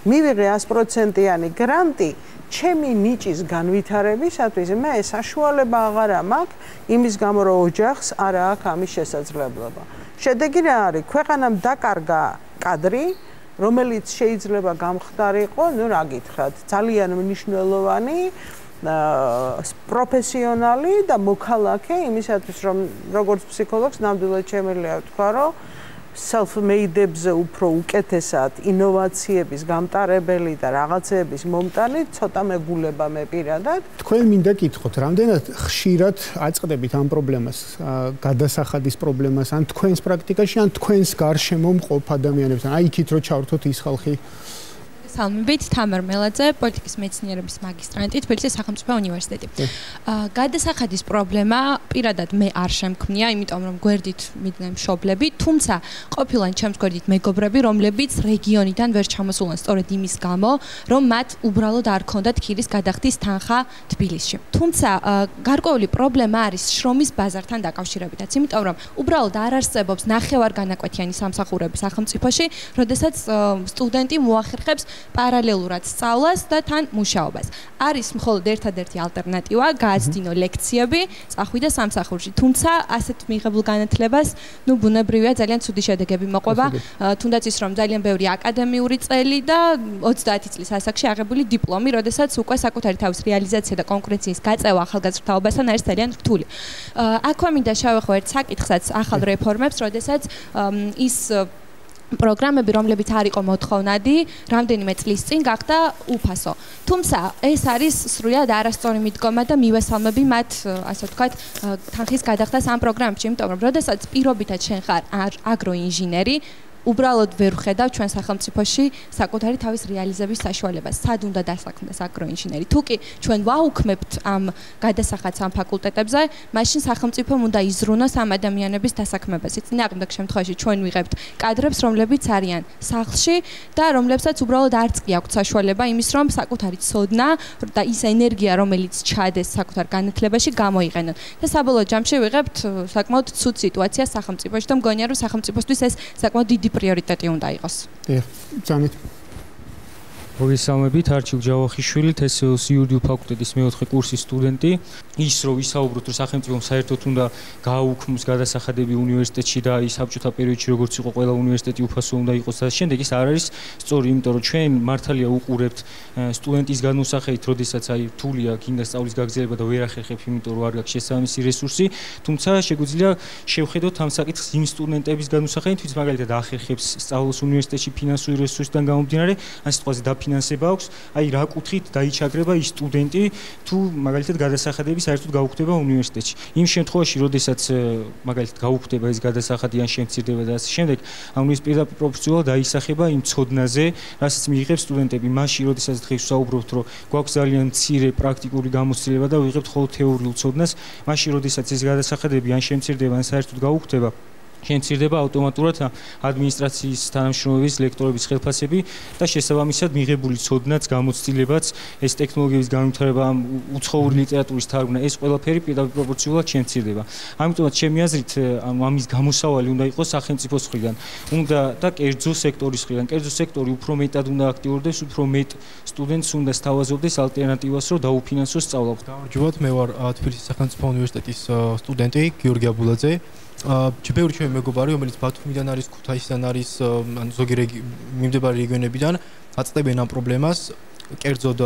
მივიღე 100%-იანი გრანტი, ჩემი ნიჭის განვითარებისათვის მე საშუალება აღარ მაქვს იმის გამო რომ ოჯახს არ აქვს ამის შესაძლებლობა. შედეგი რა არის? ქვეყანამ დაკარგა კადრი, რომელიც შეიძლება გამხდარიყო, ну რა გითხრათ, ძალიან მნიშვნელოვანი პროფესიონალი და მოქალაქე იმისათვის რომ როგორც ფსიქოლოგს ნამდვილად შემიძლია ვთქვა რომ self-made-ებზე უფრო უკეთესად ინოვაციების გამტარებელი და რაღაცეების მომტანი ცოტა მეგულება მე პირადად. თქვენ მინდა გითხოთ, რამდენად ხშირად აწყდებით ამ პრობლემას, გადასახადის პრობლემას, ან თქვენს პრაქტიკაში, ან თქვენს გარშემო მყოფ ადამიანებთან, აი იქით რო ჩავრთოთ ის ხალხი? მოგესალმებით, თამარ მელაძე, პოლიტიკის მეცნიერების მაგისტრანტი, თბილისის სახელმწიფო უნივერსიტეტი. გადასახადის პრობლემა პირადად მე არ შემქმნია, იმიტომ რომ გვერდით მიდნენ მშობლები, თუმცა ყოფილან ჩემს გვერდით მეგობრები, რომლებიც რეგიონიდან ვერ ჩამოსულან სწორედ იმის გამო, რომ მათ უბრალოდ არ ქონდათ ქირის გადახდის თანხა თბილისში. თუმცა გარკვეული პრობლემა არის შრომის ბაზართან დაკავშირებითაც, იმიტომ რომ უბრალოდ არ არსებობს ნახევარგანაკვეთიანი სამსახურები სახელმწიფოში, როდესაც სტუდენტი მოახერხებს პარალელურად სწავლას და თან მუშაობას. არის მხოლოდ ერთადერთი ალტერნატივა, გააცდინო ლექციები, წახვიდე სამსახურში. თუმცა ასეთ მიღებულ განათლებას, ბუნებრივია ძალიან ცუდი შედეგები მოყვება, თუნდაც ის რომ ძალიან ბევრი აკადემიური წელი და 30 წლის ასაკში აღებული დიპლომი, როდესაც უკვე საკუთარი თავის რეალიზაცია და კონკურენციის გაწევა ახალგაზრდაობასთან არის ძალიან რთული. აქვე მინდა შევეხო ერთ საკითხსაც ახალ რეფორმებს, როდესაც ის პროგრამები, რომლებიც არ იყო მოთხოვნადი, რამდენიმე წლის წინ გახდა უფასო. თუმცა ეს არის სრულად არასწორი მიდგომა და მივესალმები მათ, ასე ვთქვათ, თანხის გადახდას ამ პროგრამებში, იმიტომ რომ როდესაც პირობითად შენ ხარ აგროინჟინერი, უბრალოდ ვერ ვხედავ ჩვენ სახელმწიფოში საკუთარი თავის რეალიზების საშუალებას. სად უნდა დასაქმდეს აგროინჟინერი? თუ კი ჩვენ ვაუქმებთ ამ გადასახადს ამ ფაკულტეტებზე, მაშინ სახელმწიფომ უნდა იზრუნოს ამ ადამიანების დასაქმებას. წინააღმდეგ შემთხვევაში ჩვენ ვიღებთ კადრებს, რომლებიც არიან სახლში და რომლებსაც უბრალოდ არც კი აქვთ საშუალება იმის, რომ საკუთარი ცოდნა და ის ენერგია, რომელიც ჩადეს საკუთარ განათლებაში, გამოიყენონ. და საბოლოო ჯამში ვიღებთ საკმაოდ ცუდ სიტუაციას სახელმწიფოში და მგონია, რომ სახელმწიფოსთვის ეს საკმაოდ დიდი პრიორიტეტი უნდა იყოს. ძანით. მოგესალმებით, არჩილ ჯავახიშვილი, თესეოს იურიდიულ ფაკულტეტის მეოთხე კურსის სტუდენტი. ის რომ ვისაუბროთ, რომ სახელმწიფომ საერთოდ უნდა გააუქმოს გადასახადები უნივერსიტეტში და ის საბჭოთა პერიოდში როგორც იყო ყველა უნივერსიტეტი უფასო უნდა იყოს და შემდეგ ის არ არის სწორი, იმიტომ რომ ჩვენ მართალია უყურებთ სტუდენტის განუსახეით, როდესაც რთულია გინდა სწავლის გაგრძელება და ვერ ახერხებს, იმიტომ რომ არ გაქვს შესაბამისი რესურსი, თუმცა შეგვიძლია შევხედოთ ამ საკითხს იმ სტუდენტების განუსახეით, ვინც მაგალითად ახერხებს სწავლას უნივერსიტეტში ფინანსური რესურსიდან გამომდინარე, ან სიტყვაზე დაფინანსება აქვს, რა კუთხით დაიჩაგრება ის სტუდენტი, თუ მაგალითად გადასახადები საერთოდ გაუქმდება უნივერსიტეტში. იმ შემთხვევაში, როდესაც მაგალითად გაუქმდება ეს გადასახადი ან შემცირდება და ასე შემდეგ, ანუ ის პირდაპირ პროპორციულად დაისახება იმ ცოდნაზე, რასაც მიიღებს სტუდენტები. მაშინ, როდესაც დღეს ვსაუბრობთ, რომ გვაქვს ძალიან მცირე პრაქტიკული გამოცდილება და ვიღებთ მხოლოდ თეორიულ ცოდნას, მაშინ, როდესაც ეს გადასახადები ან შემცირდება ან საერთოდ გაუქმდება, შემცირდება ავტომატურად ადმინისტრაციის თანამშრომლების, ლექტორების ხელფასები და შესაბამისად მიღებული ცოდნაც, გამოცდილებაც, ეს ტექნოლოგიების განვითარება, უცხოური ლიტერატურის თარგმნა, ეს ყველაფერი პირდაპირ პროპორციულად შემცირდება. ამიტომაც ჩემი აზრით, ამის გამოსავალი უნდა იყოს სახელმწიფოს მხრიდან, უნდა და კერძო სექტორის მხრიდან. კერძო სექტორი უფრო მეტად უნდა აქტიურდეს, უფრო მეტ სტუდენტს უნდა სთავაზობდეს ალტერნატივას, რომ დაუფინანსოს სწავლა. გამარჯობათ, მე ვარ თბილისის სახელმწიფო უნივერსიტეტის სტუდენტი გიორგი აბულაძე. ბევრი ჩემი მეგობარი, რომელიც ბათუმიდან არის, ქუთაისიდან არის, ან ზოგი მიმდებარე რეგიონებიდან აწდებენ ამ პრობლემას. კერძოდ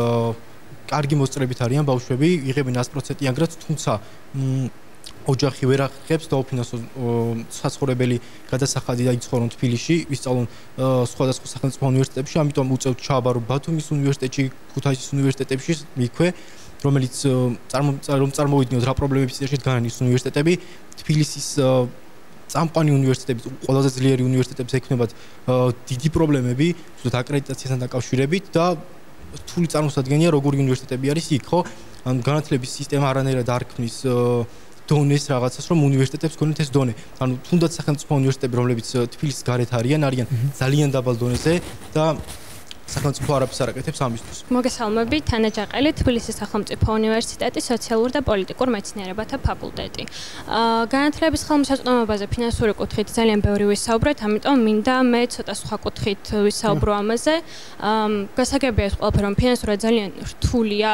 კარგი მოსწრებით არიან ბავშვები, იღებენ 100% ანგრად, თუმცა ოჯახი ვერ ახერხებს დაუფინანსოს საცხოვრებელი გადასახადი და იცხოვრონ თბილისში, ვისწავლონ სხვადასხვა სახელმწიფო უნივერსიტეტებში, ამიტომ უწევთ ჩააბარო ბათუმის უნივერსიტეტში, ქუთაისის უნივერსიტეტებში, მიქვე რომელიც რომ წარმოვიდგინოთ რა პრობლემების წინაშე დგანან ის უნივერსიტეტები, თბილისის წამყავნი უნივერსიტეტები, ყველაზე ძლიერი უნივერსიტეტებს ექნებათ დიდი პრობლემები, ზუსტად აკრედიტაციასთან დაკავშირებით და რთული წარმოსადგენია როგორი უნივერსიტეტები არის იქ, ხო? ანუ განათლების სისტემა არანაირად არ ქმნის დონეს რაღაცას, რომ უნივერსიტეტებს გქონდეთ ეს დონე. ანუ თუნდაც სახელმწიფო უნივერსიტეტები, რომლებიც თბილისის გარეთ არიან ძალიან დაბალ დონეზე და სახელმწიფო არაფერს არ აკეთებს ამისთვის. მოგესალმებით, თანა ჯაყელი, თბილისის სახელმწიფო უნივერსიტეტის სოციალურ და პოლიტიკურ მეცნიერებათა ფაკულტეტი. განათლების ხელმისაწვდომობაზე ფინანსური კუთხით ძალიან ბევრი ვისაუბრეთ, ამიტომ მინდა მე ცოტა სხვა კუთხით ვისაუბრო ამაზე. გასაგებია ეს ყველაფერი, რომ ფინანსურად ძალიან რთულია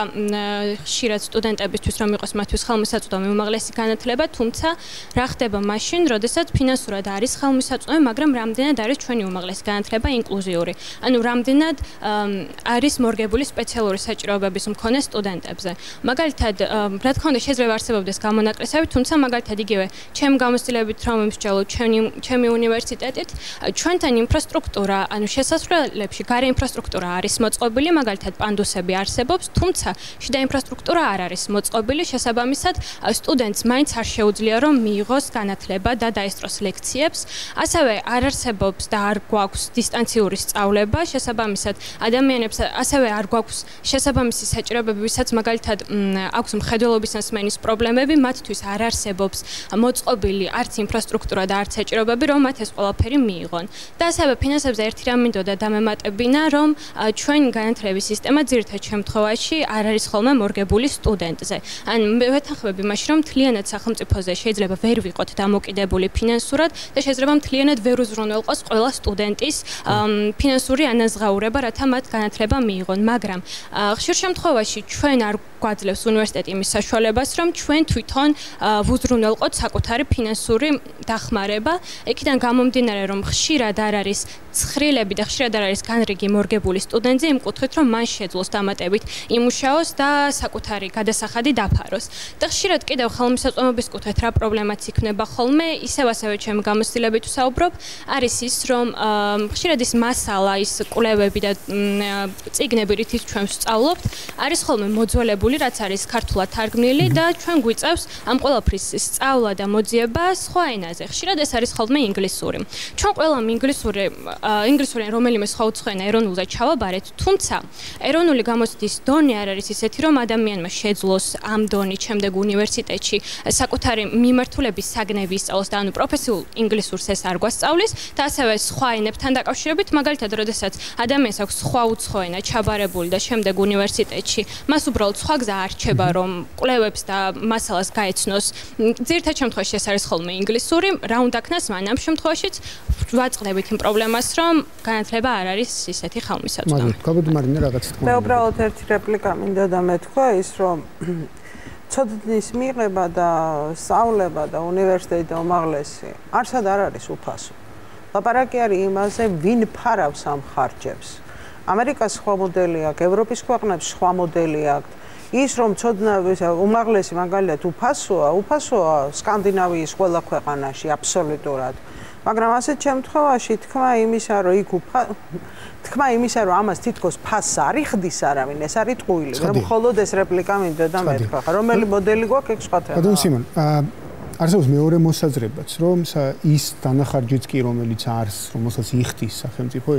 ხშირად სტუდენტებისთვის, რომ იყოს მათთვის ხელმისაწვდომი უმაღლესი განათლება, თუმცა რა ხდება მაშინ, როდესაც ფინანსურად არის ხელმისაწვდომი, მაგრამ რამდენად არის ჩვენი უმაღლესი განათლება ინკლუზიური. ანუ რამდენად არის მორგებული სპეციალური საჭიროებების მქონე სტუდენტებზე. მაგალითად, რა თქმა უნდა, შეიძლება არსებობდეს გამონაკლისები, თუმცა მაგალითად იგივე ჩემ გამოცდილებით რომ ვიმსჯელოთ ჩემი უნივერსიტეტით, ჩვენთან ინფრასტრუქტურა, ანუ შესასვლელებში გარე ინფრასტრუქტურა არის მოწყობილი, მაგალითად პანდუსები არსებობს, თუმცა შიდა ინფრასტრუქტურა არ არის მოწყობილი, შესაბამისად სტუდენტს მაინც არ შეუძლია რომ მიიღოს განათლება და დაესწროს ლექციებს. ასევე არ არსებობს და არ გვაქვს დისტანციური სწავლება, შესაბამისად მაგალითად ადამიანებს ასევე არ გვაქვს შესაბამისი საჭიროებები, ვისაც მაგალითად აქვს მხედველობის ასმენის პრობლემები, მათთვის არ არსებობს მოწყობილი არც ინფრასტრუქტურა და არც საჭიროებები, რომ მათ ეს ყველაფერი მიიღონ. და ასევე ფინანსებზე ერთი რამ მინდოდა დამემატებინა, რომ ჩვენ განათლების სისტემა ძირითად შემთხვევაში არ არის ხოლმე მორგებული სტუდენტზე. ან ვეთანხმები იმაში, რომ მთლიანად სახელმწიფოზე შეიძლება ვერ ვიყოთ დამოკიდებული ფინანსურად და შეიძლება მთლიანად ვერ უზრუნველყოს ყველა სტუდენტის ფინანსური ანაზღაურება, რათა მათ განათლება მიიღონ, მაგრამ ხშირ შემთხვევაში ჩვენ არ გვაძლევს უნივერსიტეტი იმის საშუალებას, რომ ჩვენ თვითონ ვუზრუნველყოთ საკუთარი ფინანსური დახმარება. იქიდან გამომდინარე, რომ ხშირად არ არის ცხრილები და ხშირად არ არის განრიგი მორგებული სტუდენტზე იმ კუთხით, რომ მან შეძლოს დამატებით იმუშაოს და საკუთარი გადასახადი დაფაროს. და ხშირად კიდევ ხელმისაწვდომობის კუთხით რა პრობლემაც იქნება ხოლმე, ისევ ასევე ჩემი გამოცდილებით ვსაუბრობ, არის ის, რომ ხშირად ის მასალა, ის კვლევები და წიგნები, რითიც ჩვენ ვსწავლობთ, არის ხოლმე მოძველებული, რაც არის ქართულად თარგმნილი და ჩვენ გვიწევს ამ ყველაფრის სწავლა და მოძიება სხვა ენაზე. ხშირად ეს არის ხოლმე ინგლისური. ჩვენ ყველამ ინგლისური რომელიმე სხვა უცხოენა ეროვნულზე ჩავაბარეთ, თუმცა ეროვნული გამოცდის დონე არ არის ისეთი, რომ ადამიანმა შეძლოს ამ დონით შემდეგ უნივერსიტეტში საკუთარი მიმართულების საგნები ისწავლოს და ანუ პროფესიულ ინგლისურს ეს არ გვასწავლის და ასევე სხვა ენებთან დაკავშირებით, მაგალითად, როდესაც ადამიანს აქვს სხვა უცხოენა ჩაბარებული და შემდეგ უნივერსიტეტში, მას უბრალოდ სხვა გზა არჩება, რომ კვლევებს და მასალას გაეცნოს. ძირითად შემთხვევაში ეს არის ხოლმე ინგლისური, რა უნდა ქნას მან ამ შემთხვევაშიც ვაწყდებით იმ პრობლემას, რომ განათლება არ არის ისეთი ხელმისაწვდომი. მაგალითად, მარინა რაღაც თქვა. მე უბრალოდ ერთი რეპლიკა მინდა და მეთქვა ის, რომ ცოდნის მიღება და სწავლება და უნივერსიტეტი და უმაღლესი არსად არ არის უფასო. ლაპარაკი არის იმაზე, ვინ ფარავს ამ ხარჯებს. ამერიკას სხვა მოდელი აქვს, ევროპის ქვეყნებს სხვა მოდელი აქვს. ის რომ ცოდნავის უმაღლესი მაგალითად უფასოა სკანდინავიის ყველა ქვეყანაში აბსოლუტურად. მაგრამ ასეთ შემთხვევაში თქმა იმისა, რომ ამას თითქოს ფასს არ იხდის არავინ, ეს არის ტყუილი. რომ მხოლოდ ეს რეპლიკა მინდოდა მეთქვა. რომელი მოდელი გვაქვს ეგ სხვა თემა. ბატონ სიმონ, არსებობს მეორე მოსაზრებაც, რომ ის დანახარჯიც კი რომელიც არის, რომელსაც იხდის სახელმწიფო,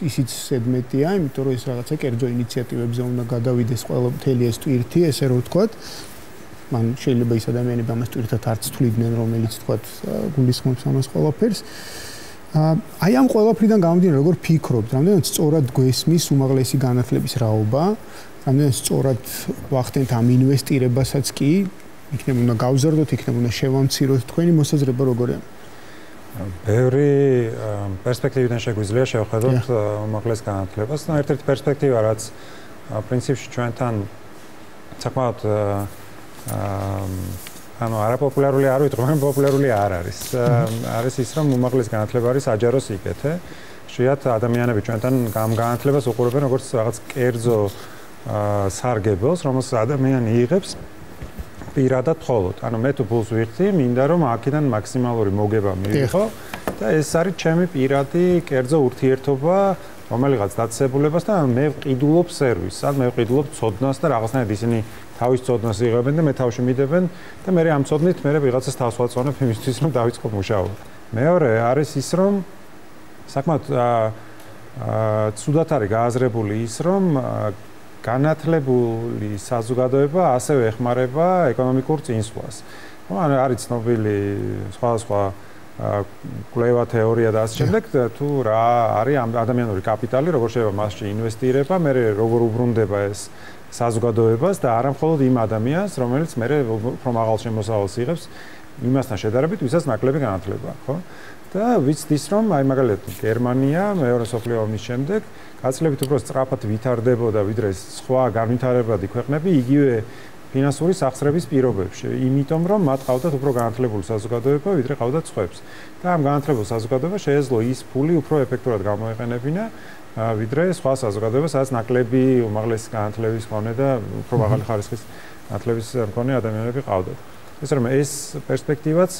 ისიც ზედმეტია, იმიტომ რომ ეს რაღაცა კერძო ინიციატივებზე უნდა გადავიდეს ყველა მთელი ეს ტვირთი, ესე რომ ვთქვათ. მან შეიძლება ის ადამიანები ამას ტვირთად არც თვლიდნენ, რომელიც ვთქვათ გულისხმობს ამას ყველაფერს. აი ამ ყველაფრიდან გამომდინარე, როგორ ფიქრობთ, რამდენად სწორად გვესმის უმაღლესი განათლების რაობა, რამდენად სწორად ვახდენთ ამ ინვესტირებასაც კი, იქნებ უნდა გავზარდოთ, იქნებ უნდა შევამციროთ, თქვენი მოსაზრება როგორია? ბევრი პერსპექტივიდან შეგვიძლია შევხედოთ უმაღლეს განათლებას და ერთ-ერთი პერსპექტივა, რაც პრინციპში ჩვენთან საკმაოდ ანუ არაპოპულარული არ ვიტყვი, მაგრამ პოპულარული არ არის. არის ის, რომ უმაღლესი განათლება არის აჯარო სიკეთე. შეათ ადამიანები ჩვენთან ამ განათლებას უყურებენ როგორც რაღაც კერძო სარგებელს, რომელსაც ადამიანი იღებს პირადად მხოლოდ. ანუ მე თუ ფულს ვიხდი, მინდა რომ აქედან მაქსიმალური მოგება მივიღო და ეს არის ჩემი პირადი კერძო ურთიერთობა რომელიღაც დაწესებულებას და მე ვყიდულობ სერვისს, ან მე ვყიდულობ ცოდნას და რაღაცნაირად ისინი თავის ცოდნას იღებენ და მე თავში მიდებენ და მე ამ ცოდნით მე ვიღაცას თავს ვაწონებ იმისთვის რომ დავიწყო მუშაობა. მეორე არის ის რომ საკმაოდ ცუდად არის გააზრებული ის რომ განათლებული საზოგადოება ასევე ეხმარება ეკონომიკურ წინსვლას. ანუ არის ცნობილი სხვადასხვა კვლევა თეორია და ასე შემდეგ თუ რა არის ამ ადამიანური კაპიტალი, როგორ შეიძლება მასში ინვესტირება, მე როგორ უბრუნდება ეს საზოგადოებას და არა მხოლოდ იმ ადამიანს, რომელიც მე უფრო მაღალ შემოსავალს იღებს იმასთან შედარებით, ვისაც ნაკლები განათლება, ხო? და ვიცით ის რომ აი მაგალითად გერმანია მეორე მსოფლიო ომის შემდეგ გაცილებით უფრო სწრაფად ვითარდებოდა ვიდრე სხვა განვითარებადი ქვეყნები იგივე ფინანსური სახსრების პირობებში, იმიტომ რომ მათ ყავდათ უფრო განათლებული საზოგადოება, ვიდრე ყავდათ სხვებს. და ამ განათლებულ საზოგადოებას შეეძლო ის ფული უფრო ეფექტურად გამოეყენებინა, ვიდრე სხვა საზოგადოებას, სადაც ნაკლები უმაღლესი განათლების მქონე და უფრო მაღალი ხარისხის განათლების მქონე ადამიანები ყავდათ. ესე რომ ეს პერსპექტივაც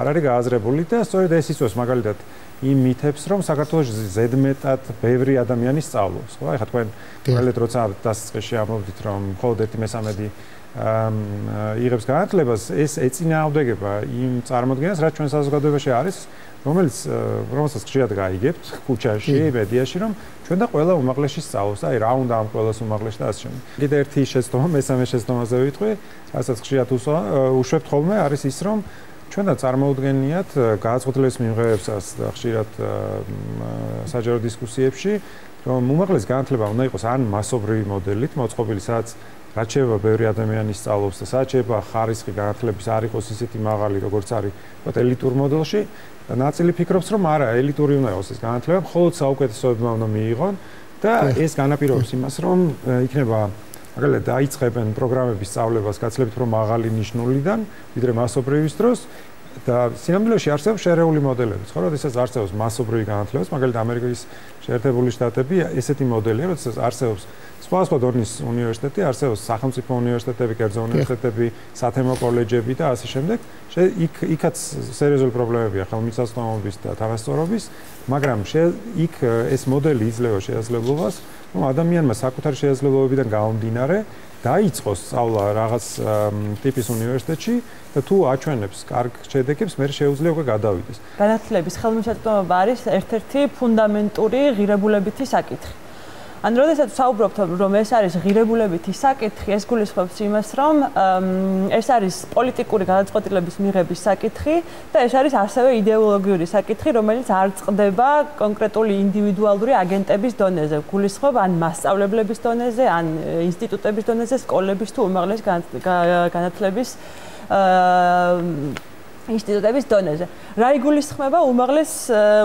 არ არის გააზრებული და სწორედ ეს იწვევს მაგალითად იმ მითებს, რომ საქართველოში ზედმეტად ბევრი ადამიანი სწავლობს, ხო? ეხლა თქვენ ყველეთ როცა დასაწყისში ამბობდით, რომ მხოლოდ 1/13 იღებს განათლებას, ეს ეწინააღმდეგება იმ წარმოდგენას, რაც ჩვენ საზოგადოებაში არის, რომელსაც ხშირად გაიგებთ ქუჩაში, მედიაში, რომ ჩვენ და ყველა უმაღლესი სწავლობს, აი რა უნდა ამ ყველას უმაღლესი და ასე შემდეგ. კიდე ერთი შეცდომა, მესამე შეცდომაზე ვიტყვი, რასაც ხშირად უშვებთ ხოლმე, არის ის, რომ ჩვენ და წარმოუდგენიათ გააზრდელებს მიმღებებსაც და ხშირად საჯარო დისკუსიებში, რომ უმაღლესი განათლება უნდა იყოს ან მასობრივი მოდელით მოწყობილი, სადაც რაც შეება ბევრი ადამიანი სწავლობს და სადაც შეება ხარისხი განათლების არ იყოს ისეთი მაღალი, როგორც არის ელიტურ მოდელში და ნაწილი ფიქრობს, რომ არა, ელიტური უნდა იყოს ეს განათლება, მხოლოდ საუკეთესოებმა უნდა მიიღონ და ეს განაპირობებს იმას, რომ იქნება მაგალითად დაიწყებენ პროგრამების სწავლებას გაცილებით უფრო მაღალი ნიშნულიდან, ვიდრე მასობრივის დროს და სინამდვილეში არსებობს შერეული მოდელებიც, ხო, როდესაც არსებობს მასობრივი განათლება, მაგალითად ამერიკის შეერთებული შტატები ესეთი მოდელია, როდესაც არსებობს სხვადასხვა დონის უნივერსიტეტი, არსებობს სახელმწიფო უნივერსიტეტები, კერძო უნივერსიტეტები, სათემო კოლეჯები და ასე შემდეგ. იქაც სერიოზული პრობლემებია ხელმისაწვდომობის და თანასწორობის, მაგრამ იქ ეს მოდელი იძლევა შესაძლებლობას, რომ ადამიანმა საკუთარი შესაძლებლობებიდან გამომდინარე დაიწყოს სწავლა რაღაც ტიპის უნივერსიტეტში და თუ აჩვენებს კარგ შედეგებს, მე შეუძლია უკვე გადავიდეს. განათლების ხელმისაწვდომობა არის ერთ-ერთი ფუნდამენტური ღირებულებითი საკითხი. ან როდესაც ვსაუბრობთ, რომ ეს არის ღირებულებითი საკითხი, ეს გულისხმობს იმას, რომ ეს არის პოლიტიკური გადაწყვეტილების მიღების საკითხი და ეს არის ასევე იდეოლოგიური საკითხი, რომელიც არ წყდება კონკრეტული ინდივიდუალური აგენტების დონეზე. გულისხმობ ან მასწავლებლების დონეზე, ან ინსტიტუტების დონეზე, სკოლების თუ უმაღლესი განათლების ინსტიტუტების დონეზე. რა იგულისხმება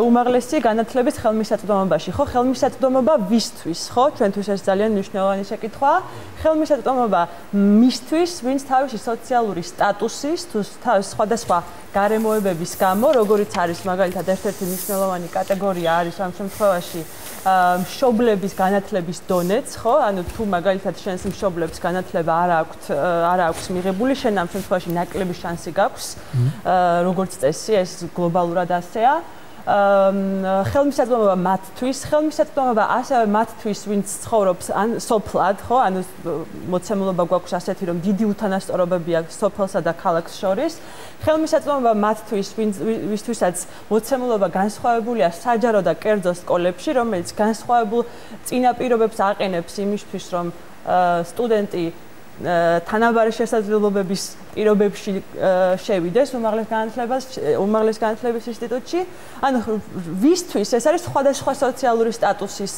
უმაღლესი განათლების ხელმისაწვდომობაში, ხო? ხელმისაწვდომობა ვისთვის, ხო? ჩვენთვის ეს ძალიან მნიშვნელოვანი საკითხია. ხელმისაწვდომობა მისთვის, ვინც თავისი სოციალური სტატუსის თუ სხვადასხვა გარემოებების გამო, როგორიც არის მაგალითად ერთ-ერთი მნიშვნელოვანი კატეგორია არის ამ შემთხვევაში მშობლების განათლების დონეც, ხო? ანუ თუ მაგალითად შენს მშობლებს განათლება არ აქვს მიღებული, შენ ამ შემთხვევაში ნაკლები შანსი გაქვს, როგორც წესი, ეს გლობალურად ასეა. ხელმისაწვდომობა მათთვის, ხელმისაწვდომობა ასევე მათთვის, ვინც ცხოვრობს ან სოფლად, ხო? ანუ მოცემულობა გვაქვს ასეთი, რომ დიდი უთანასწორობები აქვს სოფელსა და ქალაქს შორის. ხელმისაწვდომობა მათთვის, ვისთვისაც მოცემულობა განსხვავებულია საჯარო და კერძო სკოლებში, რომელიც განსხვავებულ წინაპირობებს აყენებს იმისთვის, რომ სტუდენტი თანაბარი შესაძლებლობების პირობებში შევიდეს უმაღლეს განათლების ინსტიტუტში. ანუ ვისთვის ეს არის სხვადასხვა სოციალური სტატუსის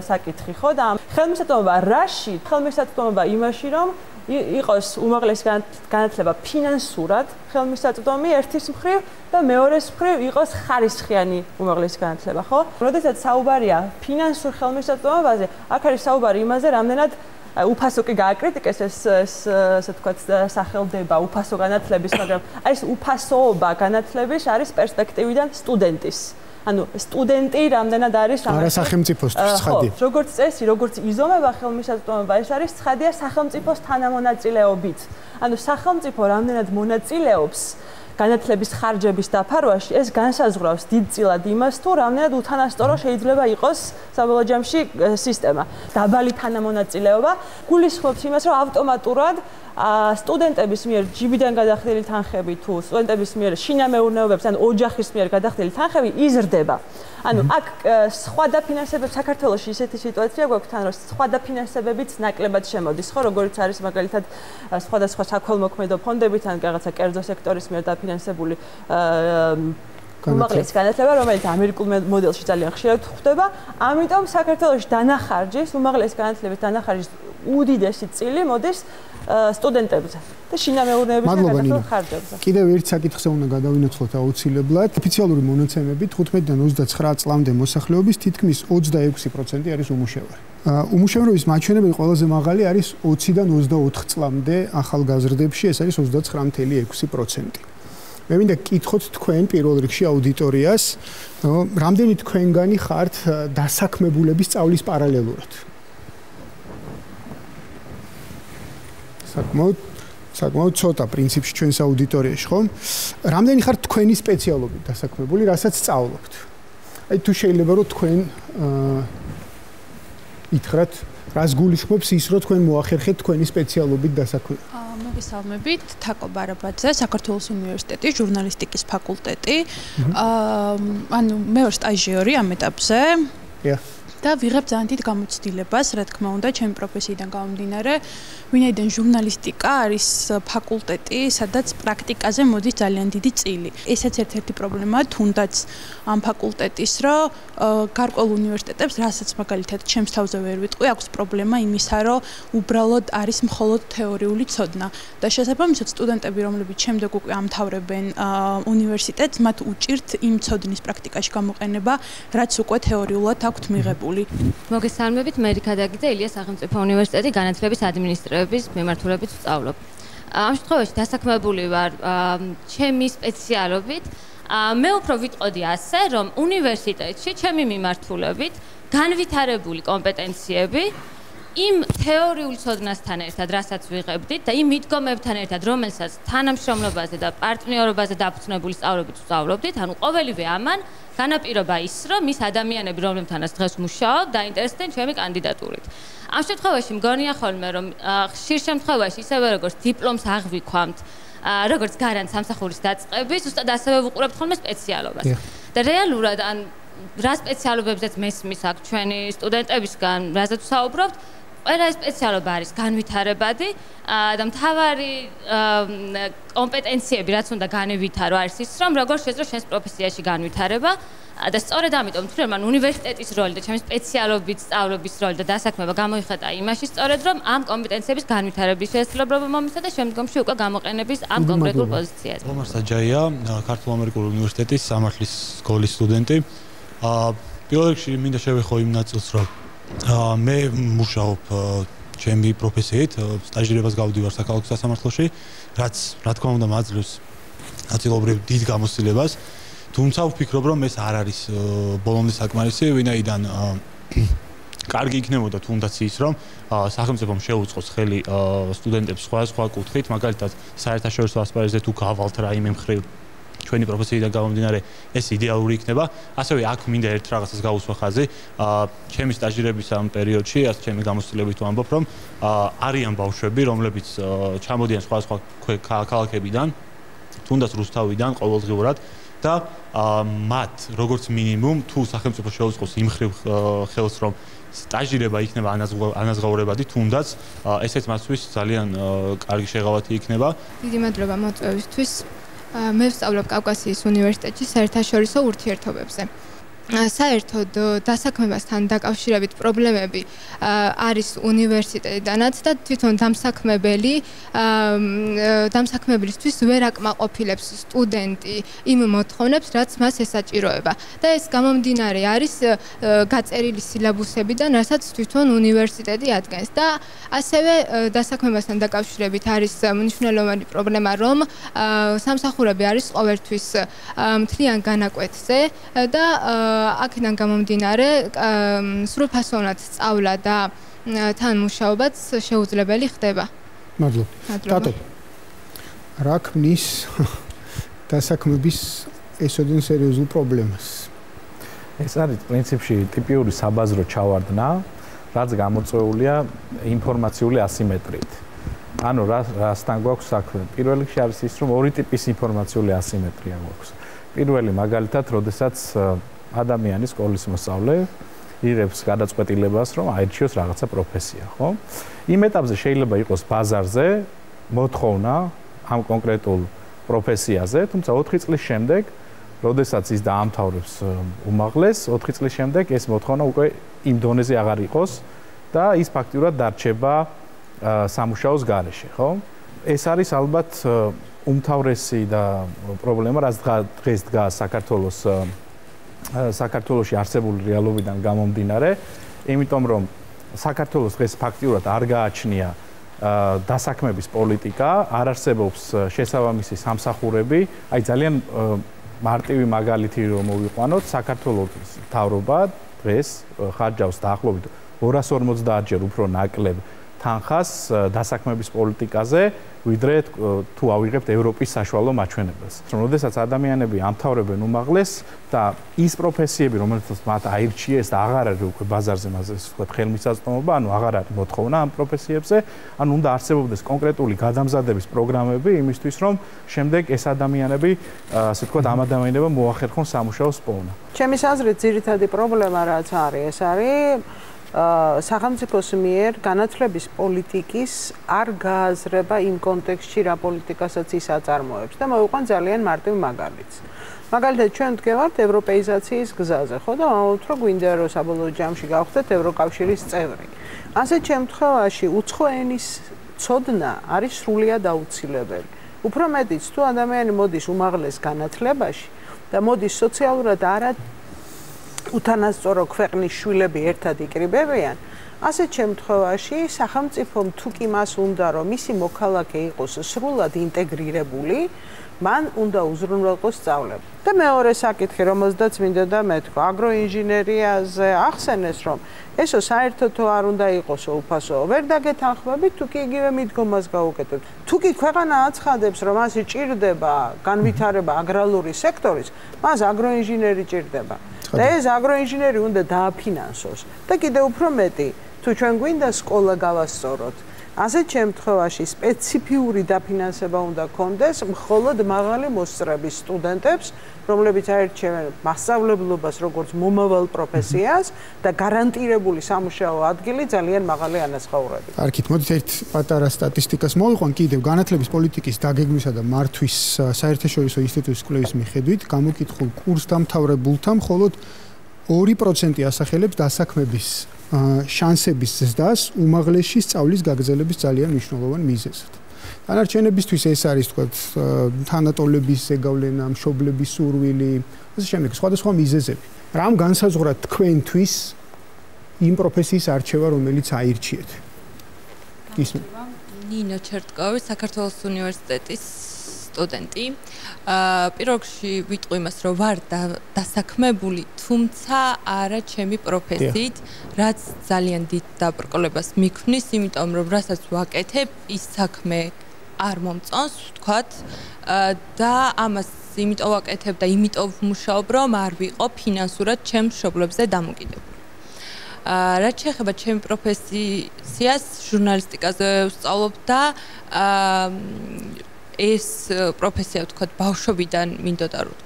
საკითხი, ხო? და ხელმისაწვდომობა რაში? ხელმისაწვდომობა იმაში, რომ იყოს უმაღლესი განათლება ფინანსურად ხელმისაწვდომი ერთის მხრივ და მეორეს მხრივ იყოს ხარისხიანი უმაღლესი განათლება, ხო? როდესაც საუბარია ფინანსურ ხელმისაწვდომობაზე, აქ არის საუბარი იმაზე, რამდენად უფასო კი გააკრიტიკეს ესე თქვათ სახელდება უფასო განათლების, მაგრამ ეს უფასოობა განათლების არის პერსპექტივიდან სტუდენტის. ანუ სტუდენტი რამდენად არის არასახელმწიფოსთვის ცხადი. როგორც წესი, როგორც იზომება ხელმისაწვდომობა, ეს არის ცხადია სახელმწიფოს თანამონაწილეობით. ანუ სახელმწიფო რამდენად მონაწილეობს განათლების ხარჯების დაფარვაში, ეს განსაზღვრავს დიდწილად იმას, თუ რამდენად უთანასწორო შეიძლება იყოს საბოლოო ჯამში სისტემა. დაბალი თანამონაწილეობა გულისხმობს იმას, რომ ავტომატურად სტუდენტების მიერ ჯიბიდან გადახდილი თანხები თუ სტუდენტების მიერ შინამეურნეობებს ან ოჯახის მიერ გადახდილი თანხები იზრდება. ანუ აქ სხვა დაფინანსებები საქართველოში ისეთი სიტუაცია გვაქვს თან, რომ სხვა დაფინანსებებიც ნაკლებად შემოდის, ხო, როგორც არის მაგალითად სხვადასხვა საქველმოქმედო ფონდებით ან რაღაცა კერძო სექტორის მიერ დაფინანსებული უმაღლესი განათლება, რომელიც ამერიკულ მოდელში ძალიან ხშირად ხდება. ამიტომ საქართველოში დანახარჯის, უმაღლესი განათლების დანახარჯის უდიდესი წილი მოდის სტუდენტებზე და შინამეურნეობის გადახდილ ხარჯებზე. კიდევ ერთ საკითხზე უნდა გადავინაცვლოთ აუცილებლად. ოფიციალური მონაცემებით 15-დან 29 წლამდე მოსახლეობის თითქმის 26% არის უმუშევარი. უმუშევრობის მაჩვენებელი ყველაზე მაღალი არის 20-დან 24 წლამდე ახალგაზრდებში, ეს არის 29.6%. მე მინდა გკითხოთ თქვენ პირველ რიგში აუდიტორიას, რამდენი თქვენგანი ხართ დასაქმებულების სწავლის პარალელურად? საკმაოდ ცოტა პრინციპში ჩვენს აუდიტორიაში, ხო? რამდენი ხართ თქვენი სპეციალობით დასაქმებული, რასაც სწავლობთ? აი თუ შეიძლება რომ თქვენ ითხრათ რას გულისხმობს ის, რომ თქვენ მოახერხეთ თქვენი სპეციალობით დასაქმება? მოგესალმებით, თაკო ბარაბაძე, საქართველოს უნივერსიტეტის ჟურნალისტიკის ფაკულტეტი. ანუ მე ვარ სტაჟიორი ამ ეტაპზე. და ვიღებ ძალიან დიდ გამოცდილებას, რა თქმა უნდა, ჩემი პროფესიიდან გამომდინარე, ვინაიდან ჟურნალისტიკა არის ფაკულტეტი, სადაც პრაქტიკაზე მოდის ძალიან დიდი წილი. ესეც ერთ-ერთი პრობლემაა, თუნდაც ამ ფაკულტეტის, რომ გარკვეულ უნივერსიტეტებს, რასაც მაგალითად ჩემს თავზე ვერ ვიტყვი, აქვს პრობლემა იმისა, რომ უბრალოდ არის მხოლოდ თეორიული ცოდნა. და შესაბამისად, სტუდენტები, რომლებიც შემდეგ უკვე ამთავრებენ უნივერსიტეტს, მათ უჭირთ იმ ცოდნის პრაქტიკაში გამოყენება, რაც უკვე თეორიულად აქვთ მიღებული. მოგესალმებით, მე რიქადაგიძე, ილიას სახელმწიფო უნივერსიტეტის განათლების ადმინისტრირების მიმართულებით ვსწავლობ. ამ შემთხვევაში დასაქმებული ვარ ჩემი სპეციალობით. მე უფრო ვიტყოდი ასე, რომ უნივერსიტეტში ჩემი მიმართულებით განვითარებული კომპეტენციები იმ თეორიულ ცოდნასთან ერთად, რასაც ვიღებდით და იმ მიდგომებთან ერთად, რომელსაც თანამშრომლობაზე და პარტნიორობაზე დაფუძნებული სწავლებით ვსწავლობდით, ანუ ყოველივე ამან განაპირობა ის, რომ ის ადამიანები, რომლებთანაც დღეს ვმუშაობ, დაინტერესდნენ ჩემი კანდიდატურით. ამ შემთხვევაში მგონია ხოლმე, რომ ხშირ შემთხვევაში ისევე როგორც დიპლომს აღვიქვამთ, როგორც გარანტს სამსახურის დაწყების, უბრალოდ ასევე ვუყურებთ ხოლმე სპეციალობას. და რეალურად ან რა სპეციალობებზეც მესმის აქ ჩვენი სტუდენტებისგან, რაზეც ვსაუბრობთ, ყველა სპეციალობა არის განვითარებადი და მთავარი კომპეტენციები, რაც უნდა განევითარო, არის ის, რომ როგორ შეძლო შენს პროფესიაში განვითარება და სწორედ ამიტომ ვთვლი, რომ უნივერსიტეტის როლი და ჩემი სპეციალობით სწავლობის როლი და დასაქმება გამოიხატა იმაში, სწორედ რომ ამ კომპეტენციების განვითარების შესაძლებლობა მომისცა და შემდგომში უკვე გამოყენების ამ კონკრეტულ პოზიციაზე. მომარსაჯაია, ქართულ ამერიკულ უნივერსიტეტის სამართლის სკოლის სტუდენტი. პირველ რიგში მინდა შევეხო იმ ნაწილს, რომ მე მუშაობ ჩემი პროფესიით, სტაჟირებას გავდივარ საქალაქო სასამართლოში, რაც რა თქმა უნდა მაძლევს ნაწილობრივ დიდ გამოცდილებას, თუმცა ვფიქრობ, რომ ეს არ არის ბოლომდე საკმარისი, ვინაიდან კარგი იქნებოდა თუნდაც ის, რომ სახელმწიფომ შეუწყოს ხელი სტუდენტებს სხვადასხვა კუთხით, მაგალითად საერთაშორისო ასპარეზზე თუ გავალთ რაიმე მხრივ ჩვენი პროფესიიდან გამომდინარე, ეს იდეალური იქნება. ასევე აქ მინდა ერთ რაღაცას გაუსვა ხაზი. ჩემი სტაჟირების ამ პერიოდში, ასე ჩემი გამოცდილებით ვამბობ, რომ არიან ბავშვები, რომლებიც ჩამოდიან სხვადასხვა ქალაქებიდან, თუნდაც რუსთავიდან ყოველდღიურად და მათ როგორც მინიმუმ თუ სახელმწიფო შეუწყოს იმ მხრივ ხელს, რომ სტაჟირება იქნება ანაზღაურებადი, თუნდაც ესეც მათთვის ძალიან კარგი შეღავათი იქნება. დიდი მადლობა მოწვევისთვის. მე ვსწავლობ კავკასიის უნივერსიტეტში საერთაშორისო ურთიერთობებზე. საერთოდ დასაქმებასთან დაკავშირებით პრობლემები არის უნივერსიტეტიდანაც და თვითონ დამსაქმებლისთვის ვერ აკმაყოფილებს სტუდენტი იმ მოთხოვნებს, რაც მას ესაჭიროება. და ეს გამომდინარე არის გაწერილი სილაბუსებიდან, რასაც თვითონ უნივერსიტეტი ადგენს. და ასევე დასაქმებასთან დაკავშირებით არის მნიშვნელოვანი პრობლემა, რომ სამსახურები არის ყოველთვის მთლიან განაკვეთზე და აქედან გამომდინარე, სრულფასოვნად სწავლა და თან მუშაობაც შეუძლებელი ხდება. მადლობა. დატო. რა ქმნის დასაქმების ესოდენ სერიოზულ პრობლემას? ეს არის პრინციპში ტიპიური საბაზრო ჩავარდნა, რაც გამოწვეულია ინფორმაციული ასიმეტრიით. ანუ რასთან გვაქვს საქმე? პირველ რიგში არის ის, რომ ორი ტიპის ინფორმაციული ასიმეტრია გვაქვს. პირველი მაგალითად, როდესაც ადამიანი სკოლის მოსწავლე იღებს გადაწყვეტილებას, რომ აირჩიოს რაღაცა პროფესია, ხო? იმ ეტაპზე შეიძლება იყოს ბაზარზე მოთხოვნა ამ კონკრეტულ პროფესიაზე, თუმცა 4 წლის შემდეგ, როდესაც ის დაამთავრებს უმაღლეს, 4 წლის შემდეგ ეს მოთხოვნა უკვე იმ დონეზე აღარ იყოს და ის ფაქტიურად დარჩება სამუშაოს გარეშე, ხო? ეს არის ალბათ უმთავრესი და პრობლემა, რაც დღეს დგას საქართველოში არსებული რეალობიდან გამომდინარე, იმიტომ რომ საქართველოს დღეს ფაქტიურად არ გააჩნია დასაქმების პოლიტიკა, არ არსებობს შესაბამისი სამსახურები, აი ძალიან მარტივი მაგალითი რომ მოვიყვანოთ, საქართველოს მთავრობა დღეს ხარჯავს დაახლოებით 250 ჯერ უფრო ნაკლებ თანხას დასაქმების პოლიტიკაზე, ვიდრე თუ ავიღებთ ევროპის საშუალო მაჩვენებელს. როდესაც ადამიანები ამთავრებენ უმაღლეს და ის პროფესიები, რომელთაც მათ აირჩიეს და აღარ არის უკვე ბაზარზე მასე ვთქვათ ხელმისაწვდომობა, ანუ აღარ არის მოთხოვნა ამ პროფესიებზე, ანუ უნდა არსებობდეს კონკრეტული გადამზადების პროგრამები იმისთვის, რომ შემდეგ ეს ადამიანები, ასე ვთქვათ, ამ ადამიანებმა მოახერხონ სამუშაოს პოვნა. ჩემის აზრით, ძირითადი პრობლემა რაც არის, ეს არის სახელმწიფოს მიერ განათლების პოლიტიკის არ გააზრება იმ კონტექსტში, რა პოლიტიკასაც ის აწარმოებს და მოვიყვან ძალიან მარტივ მაგალითს. მაგალითად, ჩვენ ვდგევართ ევროპეიზაციის გზაზე, ხო და ვამბობთ, რომ გვინდა რომ საბოლოო ჯამში გავხდეთ ევროკავშირის წევრი. ასეთ შემთხვევაში უცხო ენის ცოდნა არის სრულიად აუცილებელი. უფრო მეტიც, თუ ადამიანი მოდის უმაღლეს განათლებაში და მოდის სოციალურად არა უთანასწორო ქვეყნის შვილები ერთად იკრიბებიან, ასეთ შემთხვევაში სახელმწიფომ თუკი მას უნდა რომ მისი მოქალაქე იყოს სრულად ინტეგრირებული, მან უნდა უზრუნველყოს სწავლება. და მეორე საკითხი, რომელზედაც მინდოდა მეთქვა, აგროინჟინერიაზე ახსენეს, რომ ესო საერთოდ არ უნდა იყოსო უფასო. ვერ დაგეთანხმებით, თუკი იგივე მიდგომას გაუკეთებთ. თუკი ქვეყანა აცხადებს, რომ მას ჭირდება განვითარება აგრარული სექტორის, მას აგროინჟინერი ჭირდება. და ეს აგროინჟინერი უნდა დააფინანსოს. და კიდევ უფრო მეტი, თუ ჩვენ გვინდა სკოლა გავასწოროთ, ასეთ შემთხვევაში სპეციფიური დაფინანსება უნდა კონდეს მხოლოდ მაღალი მოსწრების სტუდენტებს, რომლებიც აირჩევენ მასწავლებლობას როგორც მომავალ პროფესიას და გარანტირებული სამუშაო ადგილი ძალიან მაღალი ანაზღაურებით. კარგით, მოდით ერთ პატარა სტატისტიკას მოვიყვან კიდევ განათლების პოლიტიკის დაგეგმვისა და მართვის საერთაშორისო ინსტიტუტის კვლევის მიხედვით, გამოკითხულ კურსდამთავრებულთა მხოლოდ 2% ასახელებს დასაქმების შანსების ზრდას უმაღლესში სწავლის გაგრძელების ძალიან მნიშვნელოვან მიზეზად. დანარჩენებისთვის ეს არის თქვათ თანატოლების ზეგავლენა, მშობლების სურვილი, ასე შემდეგ, სხვადასხვა მიზეზები. რამ განსაზღვრა თქვენთვის იმ პროფესიის არჩევა, რომელიც აირჩიეთ? ნინო ჩერტკოვი, საქართველოს უნივერსიტეტის სტუდენტი. პირველ რიგში ვიტყვი იმას, რომ ვარ დასაქმებული, თუმცა არა ჩემი პროფესიით, რაც ძალიან დიდ დაბრკოლებას მიქმნის, იმიტომ რომ რასაც ვაკეთებ, ის საქმე არ მომწონს, ვთქვათ, და ამას იმიტომ ვაკეთებ და იმიტომ ვმუშაობ, რომ არ ვიყო ფინანსურად ჩემს მშობლებზე დამოკიდებული. რაც შეეხება ჩემი პროფესიას, ჟურნალისტიკაზე ვსწავლობ და ეს პროფესია ვთქვათ ბავშვობიდან მინდოდა რომ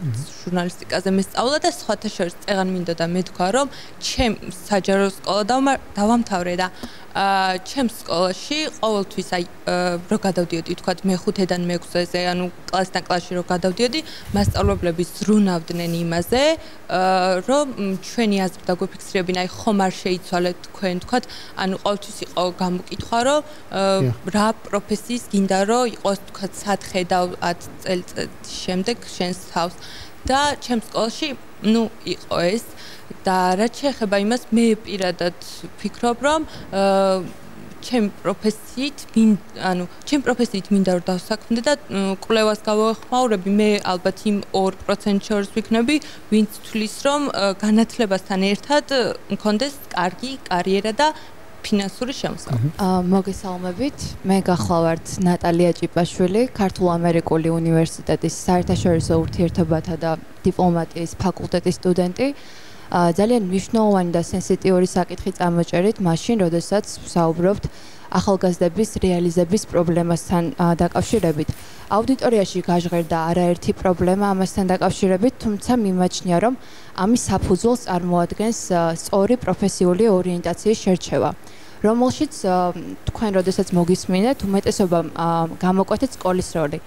ჟურნალისტიკაზე მესწავლა და სხვათა შორის წეღან მინდოდა მეთქვა რომ ჩემ საჯარო სკოლა დავამთავრე და ჩემს სკოლაში ყოველთვის აი რო გადავდიოდი ვთქვათ მე-5-დან მე-6-ზე ანუ კლასიდან კლასში რო გადავდიოდი მასწავლებლები ზრუნავდნენ იმაზე რომ ჩვენი აზრი დაგვიფიქსირებინა აი ხომ არ შეიცვალეთ თქვენ ვთქვათ ანუ ყოველთვის იყო გამოკითხვა რომ რა პროფესიის გინდა რომ იყოს ვთქვათ ხედავ 10 წელიწადის შემდეგ შენს თავს და ჩემს სკოლაში ნუ იყო ეს და რაც შეეხება იმას მე პირადად ვფიქრობ რომ ჩემი პროფესიით მინდა რომ დავსაქმდე და კვლევას გავეხმაურები მე ალბათ იმ 2% შორის ვიქნები ვინც თვლის რომ განათლებასთან ერთად მქონდეს კარგი კარიერა და ფინანსური შემოსავალი. მოგესალმებით. მე გახლავართ ნატალია ჭიპაშვილი, ქართულ-ამერიკული უნივერსიტეტის საერთაშორისო ურთიერთობათა და დიპლომატიის ფაკულტეტის სტუდენტი. ძალიან მნიშვნელოვანი და სენსიტიური საკითხი წამოჭერით მაშინ, როდესაც ვსაუბრობთ ახალგაზრდების რეალიზების პრობლემასთან დაკავშირებით. აუდიტორიაში გაჟღერდა არაერთი პრობლემა ამასთან დაკავშირებით, თუმცა მიმაჩნია, რომ ამის საფუძველს წარმოადგენს სწორი პროფესიული ორიენტაციის შერჩევა, რომელშიც თქვენ როდესაც მოგისმინეთ, უმეტესობამ გამოკვეთეთ სკოლის როლი.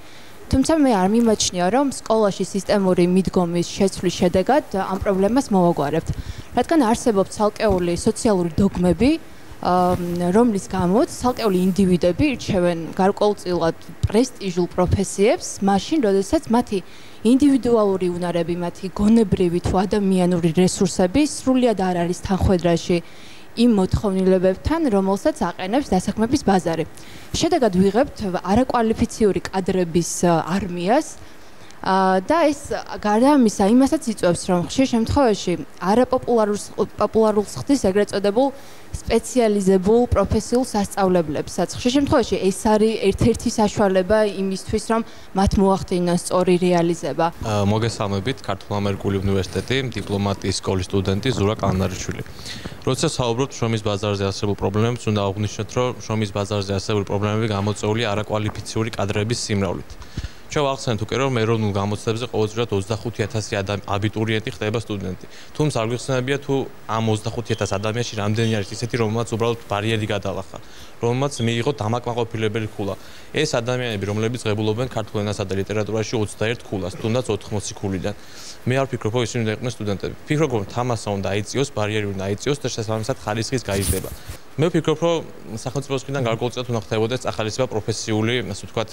თუმცა მე არ მიმაჩნია, რომ სკოლაში სისტემური მიდგომის შეცვლის შედეგად ამ პრობლემას მოვაგვარებთ, რადგან არსებობს ცალკეული სოციალური დოგმები, რომლის გამოც ცალკეული ინდივიდები ირჩევენ გარკვეულწილად პრესტიჟულ პროფესიებს, მაშინ, როდესაც მათი ინდივიდუალური უნარები, მათი გონებრივი თუ ადამიანური რესურსები სრულიად არ არის თანხვედრაში იმ მოთხოვნილებებთან, რომელსაც აყენებს დასაქმების ბაზარი. შედეგად ვიღებთ არაკვალიფიციური კადრების არმიას, და ეს გარდა ამისა, იმასაც იწვევს, რომ ხშირ შემთხვევაში არაპოპულარულს ხდის ეგრეთ წოდებულ სპეციალიზებულ პროფესიულ სასწავლებლებსაც. ხშირ შემთხვევაში ეს არის ერთ-ერთი საშუალება იმისთვის, რომ მათ მოახდინონ სწორი რეალიზება. მოგესალმებით, ქართულ ამერიკული უნივერსიტეტი, დიპლომატიის სკოლის სტუდენტი ზურა კანარიშვილი. როცა საუბრობთ შრომის ბაზარზე არსებულ პრობლემებს, უნდა აღვნიშნოთ, რომ შრომის ბაზარზე არსებული პრობლემები გამოწვეულია არაკვალიფიციური კადრების სიმრავლით. ჩვენ ვახსენეთ უკვე რომ ეროვნულ გამოცდებზე ყოველწლიურად 25000 აბიტურიენტი ხდება სტუდენტი. თუმცა არ გვიხსენებია თუ ამ 25000 ადამიანში რამდენი არის ისეთი, რომელმაც უბრალოდ ბარიერი გადალახა, რომელმაც მიიღო დამაკმაყოფილებელი ქულა. ეს ადამიანები, რომლებიც ღებულობენ ქართულ ენასა და ლიტერატურაში 21 ქულას, თუნდაც 80 ქულიდან. მე არ ვფიქრობ, რომ ისინი უნდა იყვნენ სტუდენტები. ვფიქრობ, რომ თამასა უნდა აიწიოს, ბარიერი უნდა აიწიოს და შესაბამისად ხარისხის გაიზრდება. მე ვფიქრობ, რომ სახელმწიფოს მხრიდან გარკვეულწილად უნდა ხდებოდეს ახალისება პროფესიული, ასე ვთქვათ,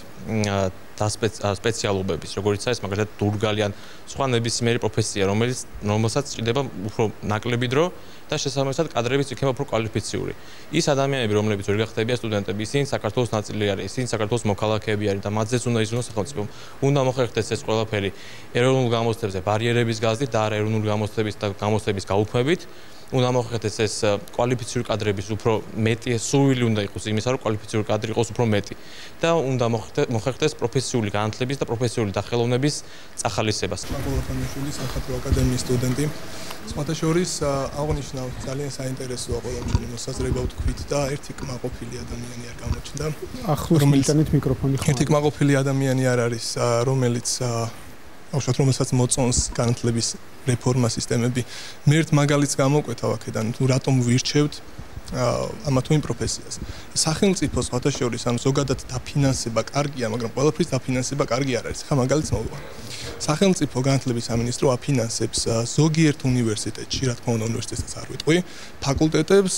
სპეციალობების, როგორიც არის მაგალითად დურგალი ან სხვა ნებისმიერი პროფესია, რომელსაც ჭირდება უფრო ნაკლები დრო და შესაბამისად კადრებიც იქნება უფრო კვალიფიციური. ის ადამიანები, რომლებიც ვერ გახდებიან სტუდენტები, ისინი საქართველოს ნაწილი არის, ისინი საქართველოს მოქალაქეები არის და მათზეც უნდა იზრუნოს სახელმწიფომ. უნდა მოხერხდეს ეს ყველაფერი ეროვნულ გამოცდებზე ბარიერების გაზრდით და არა ეროვნული გამოცდების და გამოცდების გაუქმებით. უნდა მოხერხდეს ეს კვალიფიციური კადრების უფრო მეტი სურვილი უნდა იყოს იმისა, რომ კვალიფიციური კადრი იყოს უფრო მეტი და უნდა მოხერხდეს პროფესიული განათლების და პროფესიული დახელოვნების წახალისებას. მაკულოხანიშვილი სამხატვრო აკადემიის სტუდენტი. სხვათა შორის აღნიშნავ ძალიან საინტერესოა ყველა ჩვენი მოსაზრება ვთქვით და ერთი კმაყოფილი ადამიანი არ გამოჩნდა. ახლოს მიტანეთ მიკროფონი ხო? ერთი კმაყოფილი ადამიანი არ არის, რომელიც აუშვათ რომელსაც მოწონს განათლების რეფორმა სისტემები. მე ერთ მაგალითს გამოვკვეთავ აქედან, თუ რატომ ვირჩევთ ამა თუ იმ პროფესიას. სახელმწიფო სხვათა შორის ანუ ზოგადად დაფინანსება კარგია, მაგრამ ყველაფრის დაფინანსება კარგი არ არის. ხა მაგალითს მოვიყვან. სახელმწიფო განათლების სამინისტრო აფინანსებს ზოგიერთ უნივერსიტეტში, რა თქმა უნდა უნივერსიტეტსაც არ ვიტყვი, ფაკულტეტებს,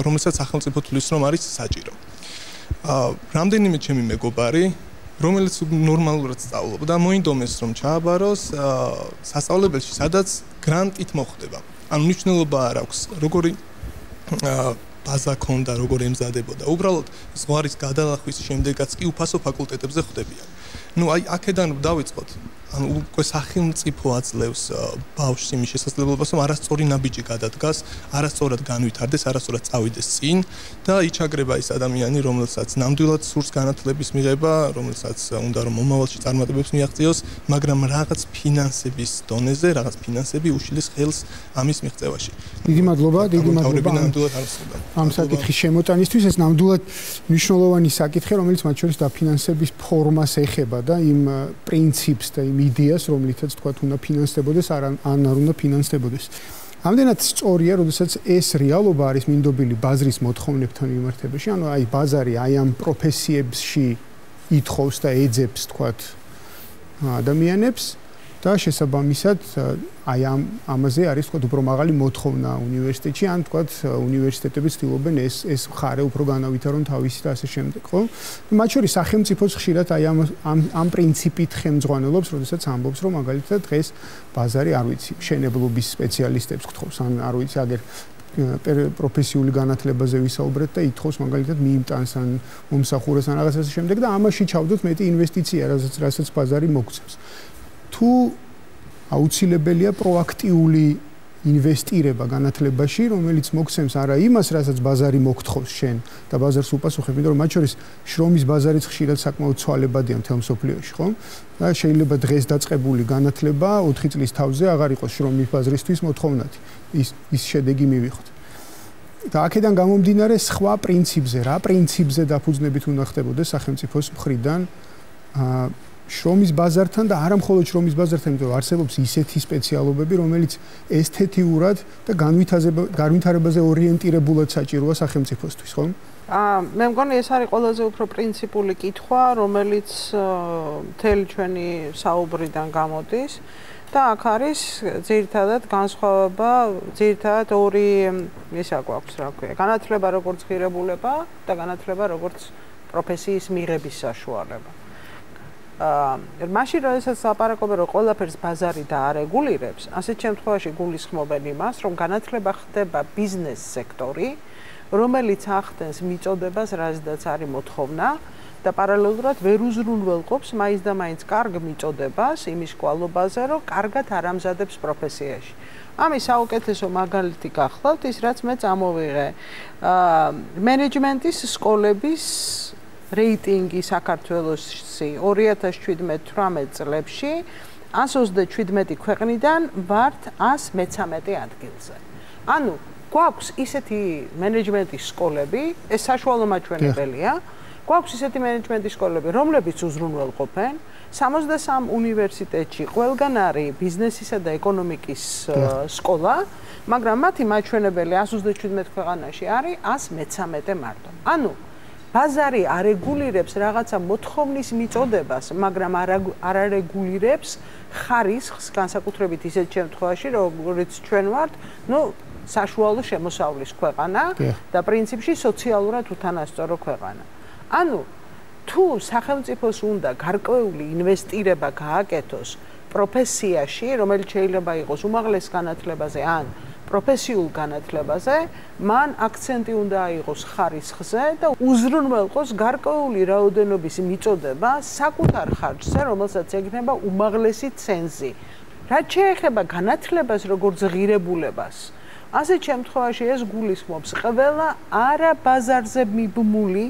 რომელსაც სახელმწიფო თვლის რომ არის საჭირო. რამდენიმე ჩემი მეგობარი რომელიც ნორმალურად სწავლობდა, მოინდომეს რომ ჩააბაროს სასწავლებელში, სადაც გრანტით მოხდება. ანუ მნიშვნელობა არ აქვს, როგორი ბაზა ქონდა, როგორ ემზადებოდა. უბრალოდ ზღვარის გადალახვის შემდეგაც კი უფასო ფაკულტეტებზე ხდებიან. ნუ აი აქედან დავიწყოთ. ანუ უკვე სახელმწიფო აძლევს ბავშვს იმის შესაძლებლობას, რომ არასწორი ნაბიჯი გადადგას, არასწორად განვითარდეს, არასწორად წავიდეს წინ და იჩაგრება ის ადამიანი, რომელსაც ნამდვილად სურს განათლების მიღება, რომელსაც უნდა რომ მომავალში წარმატებებს მიაღწიოს, მაგრამ რაღაც ფინანსების დონეზე, რაღაც ფინანსები უშლის ხელს ამის მიღწევაში. დიდი მადლობა, დიდი მადლობა. ამ საკითხის შემოტანისთვის ეს ნამდვილად მნიშვნელოვანი საკითხი, რომელიც მათ შორის დაფინანსების ფორმას ეხება და იმ პრინციპს და იმ იდეას, რომლითაც თქვა უნდა ფინანსდებოდეს, ან არ უნდა ფინანსდებოდეს. ამდენად სწორია, როდესაც ეს რეალობა არის მინდობილი ბაზრის მოთხოვნებთან მიმართებაში, ანუ აი ბაზარი აი ამ პროფესიებში ითხოვს და ეძებს თქვა ადამიანებს და შესაბამისად აი ამაზე არის თქვა უფრო მაღალი მოთხოვნა უნივერსიტეტში, ან თქვა უნივერსიტეტები ცდილობენ ეს მხარე უფრო განავითარონ თავისი და ასე შემდეგ, ხო? მათ შორის სახელმწიფოც ხშირად აი ამ პრინციპით ხელმძღვანელობს, როდესაც ამბობს, რომ მაგალითად დღეს ბაზარი არ ვიცი, მშენებლობის სპეციალისტებს გთხოვს, ან არ ვიცი, აგერ პროფესიული განათლებაზე ვისაუბრეთ და ითხოვს მაგალითად მიიმტანს ან მომსახურეს ან რაღაც ასე შემდეგ და ამაში ჩავდოთ მეტი ინვესტიცია, რასაც ბაზარი მოგცემს. თუ აუცილებელია პროაქტიული ინვესტირება განათლებაში, რომელიც მოგცემს არა იმას, რასაც ბაზარი მოგთხოვს შენ და ბაზარს უპასუხებ, იმიტომ რომ მათ შორის შრომის ბაზარიც ხშირად საკმაოდ ცვალებადია მთელ მსოფლიოში, ხო? და შეიძლება დღეს დაწყებული განათლება 4 წლის თავზე აღარ იყოს შრომის ბაზრისთვის მოთხოვნადი. ის შედეგი მივიღოთ. და აქედან გამომდინარე სხვა პრინციპზე, რა პრინციპზე დაფუძნებით უნდა ხდებოდეს სახელმწიფოს მხრიდან შრომის ბაზართან და არა მხოლოდ შრომის ბაზართან, იმიტომ რომ არსებობს ისეთი სპეციალობები, რომელიც ესთეტიურად და განვითარებაზე ორიენტირებულად საჭიროა სახელმწიფოსთვის, ხო? მე მგონი ეს არის ყველაზე უფრო პრინციპული კითხვა, რომელიც მთელი ჩვენი საუბრიდან გამოდის და აქ არის ძირითადად განსხვავება, ძირითადად ორი ისა გვაქვს, რა ქვია, განათლება როგორც ღირებულება და განათლება როგორც პროფესიის მიღების საშუალება. მაშინ როდესაც ლაპარაკობენ რომ ყველაფერს ბაზარი დაარეგულირებს, ასეთ შემთხვევაში გულისხმობენ იმას, რომ განათლება ხდება ბიზნეს სექტორი, რომელიც ახდენს მიწოდებას, რაზედაც არის მოთხოვნა და პარალელურად ვერ უზრუნველყოფს მაინც და მაინც კარგ მიწოდებას იმის კვალობაზე, რომ კარგად არ ამზადებს პროფესიაში. ამის საუკეთესო მაგალითი გახლავთ ის, რაც მე წამოვიღე მენეჯმენტის სკოლების რეიტინგი საქართველოში 2017-18 წლებში 127 ქვეყნიდან ვართ 113 ადგილზე. ანუ გვაქვს ისეთი მენეჯმენტის სკოლები, ეს საშუალო მაჩვენებელია, გვაქვს ისეთი მენეჯმენტის სკოლები, რომლებიც უზრუნველყოფენ 63 უნივერსიტეტში ყველგან არის ბიზნესისა და ეკონომიკის სკოლა, მაგრამ მათი მაჩვენებელი 127 ქვეყანაში არის 113 მარტო. ანუ ბაზარი არეგულირებს რაღაცა მოთხოვნის მიწოდებას, მაგრამ არ არეგულირებს ხარისხს, განსაკუთრებით ისეთ შემთხვევაში, როგორც ჩვენ ვართ, საშუალო შემოსავლის ქვეყანა და პრინციპში სოციალურად უთანასწორო ქვეყანა. ანუ თუ სახელმწიფოს უნდა გარკვეული ინვესტირება გააკეთოს პროფესიაში, რომელიც შეიძლება იყოს უმაღლეს განათლებაზე ან პროფესიულ განათლებაზე, მან აქცენტი უნდა აიღოს ხარისხზე და უზრუნველყოს გარკვეული რაოდენობის მიწოდება საკუთარ ხარჯზე, რომელსაც ექნება უმაღლესი ცენზი. რაც შეეხება განათლებას როგორც ღირებულებას, ასეთ შემთხვევაში ეს გულისხმობს ყველა არაბაზარზე მიბმული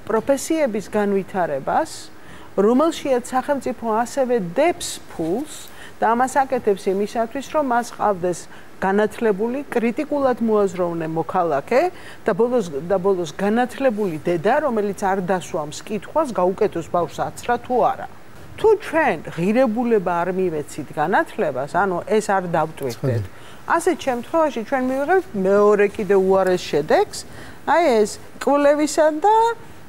პროფესიების განვითარებას, რომელშიაც სახელმწიფო ასევე დებს ფულს და ამას აკეთებს იმისათვის, რომ მას ყავდეს განათლებული, კრიტიკულად მოაზროვნე მოქალაქე და ბოლოს განათლებული დედა, რომელიც არ დასვამს კითხვას, გაუკეთოს ბავშვს აცრა თუ არა. თუ ჩვენ ღირებულება არ მივეცით განათლებას, ანუ ეს არ დავტვირთეთ. ასეთ შემთხვევაში ჩვენ მივიღებთ მეორე კიდე უარეს შედეგს, აი ეს კვლევისა და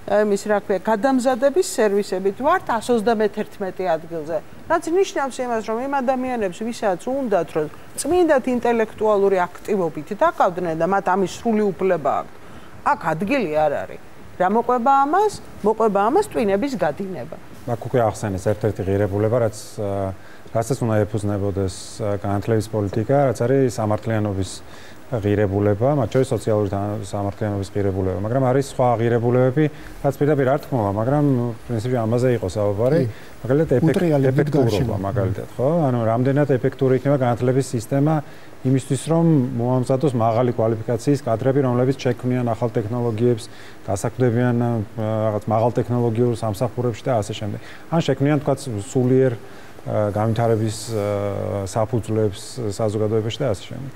იმის რა ქვია, გადამზადების სერვისებით ვართ 131 ადგილზე. რაც ნიშნავს იმას, რომ იმ ადამიანებს, ვისაც უნდათ, რომ წმინდად ინტელექტუალური აქტივობით დაკავდნენ და მათ ამის სრული უფლება აქვთ, აქ ადგილი არ არის. რა მოყვება ამას? მოყვება ამას ტვინების გადინება. აქ უკვე ახსენეს ერთ-ერთი ღირებულება, რასაც უნდა ეფუძნებოდეს განათლების პოლიტიკა, რაც არის სამართლიანობის ღირებულება, მათ შორის სოციალური სამართლიანობის ღირებულება, მაგრამ არის სხვა ღირებულებები, რაც პირდაპირ არ თქმობა, მაგრამ პრინციპში ამაზე იყო საუბარი, მაგალითად ეფექტურობა, მაგალითად, ხო? ანუ რამდენად ეფექტური იქნება განათლების სისტემა იმისთვის, რომ მოამზადოს მაღალი კვალიფიკაციის კადრები, რომლებიც შექმნიან ახალ ტექნოლოგიებს, დასაქმდებიან რაღაც მაღალ ტექნოლოგიურ სამსახურებში და ასე შემდეგ. ან შექმნიან თქვა სულიერ განვითარების საფუძვლებს საზოგადოებაში და ასე შემდეგ.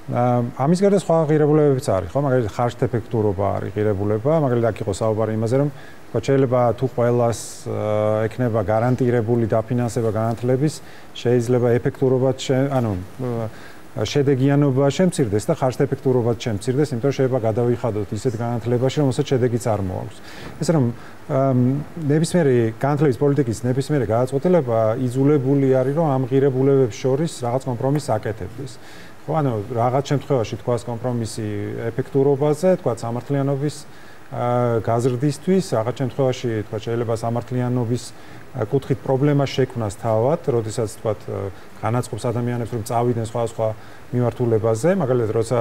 ამის გარდა სხვა ღირებულებებიც არის, ხო? მაგალითად ხარჯთა ეფექტურობა არის ღირებულება, მაგალითად აქ იყო საუბარი იმაზე, რომ შეიძლება თუ ყველას ექნება გარანტირებული დაფინანსება განათლების, შეიძლება ეფექტურობაც ანუ შედეგიანობა შემცირდეს და ხარჯთა ეფექტურობაც შემცირდეს, იმიტომ რომ შეიძლება გადავიხადოთ ისეთ განათლებაში, რომელსაც შედეგიც არ მოაქვს. ესე რომ ნებისმიერი განათლების პოლიტიკის ნებისმიერი გადაწყვეტილება იძულებული არის, რომ ამ ღირებულებებს შორის რაღაც კომპრომისს აკეთებდეს. ხო, ანუ რაღაც შემთხვევაში თქვას კომპრომისი ეფექტურობაზე, თქვა სამართლიანობის გაზრდისთვის, რაღაც შემთხვევაში თქვა შეიძლება სამართლიანობის კუთხით პრობლემა შექმნას თავად, როდესაც თქვა განაწყობს ადამიანებს რომ წავიდნენ სხვადასხვა მიმართულებაზე, მაგალითად როცა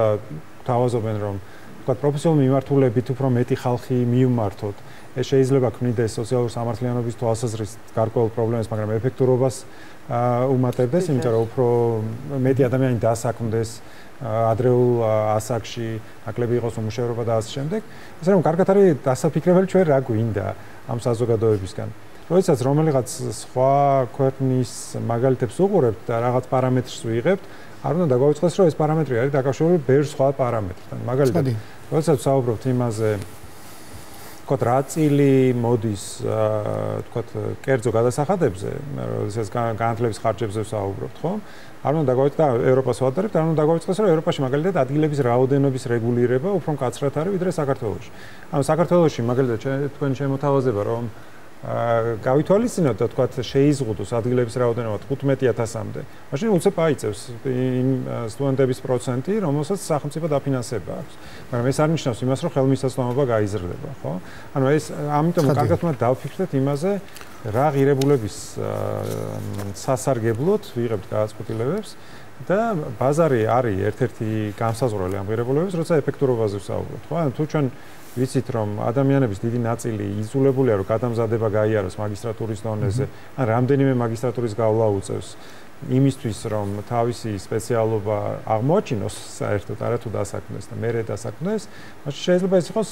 თავაზობენ რომ თქვა პროფესიონალური მიმართულებით უფრო მეტი ხალხი მიუმართოთ, ეს შეიძლება ქმნიდეს სოციალურ სამართლიანობის თვალსაზრისით გარკვეულ პრობლემას, მაგრამ ეფექტურობას უმატებდეს, იმიტომ რომ უფრო მეტი ადამიანი დასაქმდეს ადრეულ ასაკში, ნაკლები იყოს უმუშევრობა და ასე შემდეგ. ესე რომ კარგად არის დასაფიქრებელი ჩვენ რა გვინდა ამ საზოგადოებისგან. როდესაც რომელიღაც სხვა ქვეყნის მაგალითებს უყურებთ და რაღაც პარამეტრს ვიღებთ, არ უნდა დაგვაუწყდეს, რომ ეს პარამეტრი არის დაკავშირებული ბევრ სხვა პარამეტრთან. მაგალითად, როდესაც საუბრობთ იმაზე, თქვათ რა წილი მოდის, თქვათ კერძო გადასახადებზე, როდესაც განათლების ხარჯებზე ვსაუბრობთ, ხო? არ უნდა დაგვაუწყდეს და ევროპას ვადარებთ, არ უნდა დაგვაუწყდეს, რომ ევროპაში მაგალითად ადგილების რაოდენობის რეგულირება უფრო მკაცრად არის ვიდრე საქართველოში. ანუ საქართველოში მაგალითად თქვენი შემოთავაზება, რომ გავითვალისწინოთ და თქვათ შეიზღუდოს ადგილების რაოდენობა 15000-მდე. მაშინ უცებ აიწევს იმ სტუდენტების პროცენტი, რომელსაც სახელმწიფო დაფინანსება აქვს. მაგრამ ეს არ ნიშნავს იმას, რომ ხელმისაწვდომობა გაიზრდება, ხო? ანუ ეს ამიტომ კარგად უნდა დავფიქრდეთ იმაზე, რა ღირებულების სასარგებლოდ ვიღებთ გადაწყვეტილებებს და ბაზარი არის ერთ-ერთი განსაზღვრელი ამ ღირებულებების, როცა ეფექტურობაზე ვსაუბრობთ, ხო? ანუ თუ ჩვენ ვიცით რომ ადამიანების დიდი ნაწილი იზოლებულია რომ გადამზადება გაიაროს მაგისტრატურის დონეზე, ან რამდენიმე მაგისტრატურის გავლა უწევს იმისთვის რომ თავისი სპეციალობა აღმოაჩინოს საერთოდ არათუ დასაქმდეს და მერე დასაქმდეს, მაშინ შეიძლება ეს იყოს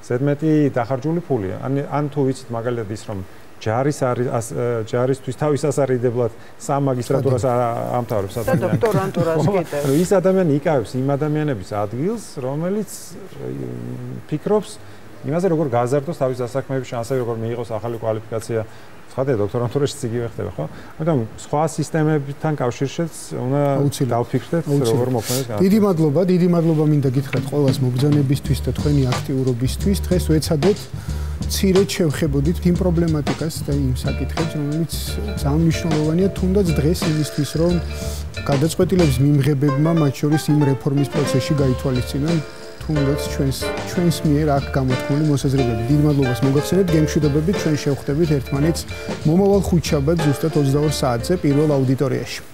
ზედმეტი დახარჯული ფულია. ან თუ ვიცით მაგალითად ის რომ ჯარისთვის თავის ასარიდებლად სამ მაგისტრატურას ამთავრებს ადამიანი. და დოქტორანტურას კიდევ. ის ადამიანი იკავებს იმ ადამიანების ადგილს, რომელიც ფიქრობს იმაზე, როგორ გაზარდოს თავის დასაქმების შანსები, როგორ მიიღოს ახალი კვალიფიკაცია. ხადია დოქტორანტურაშიც იგივე ხდება, ხო? ამიტომ სხვა სისტემებთან კავშირშიც უნდა დავფიქრდეთ, როგორ მოქმედებს განათლება. დიდი მადლობა მინდა გითხრათ ყველას მობრძანებისთვის და თქვენი აქტიურობისთვის. დღეს ვეცადეთ ცირედ შევხებოდით იმ პრობლემატიკას და იმ საკითხებს, რომელიც ძალიან მნიშვნელოვანია თუნდაც დღეს იმისთვის, რომ გადაწყვეტილების მიმღებებმა მათ შორის იმ რეფორმის პროცესში გაითვალისწინონ თუნდაც ჩვენს მიერ აქ გამოთქმული მოსაზრებები. დიდ მადლობას მოგახსენებთ, გემშვიდობებით ჩვენ შევხვდებით ერთმანეთს მომავალ ხუთშაბათს ზუსტად 22 საათზე პირველ აუდიტორიაში.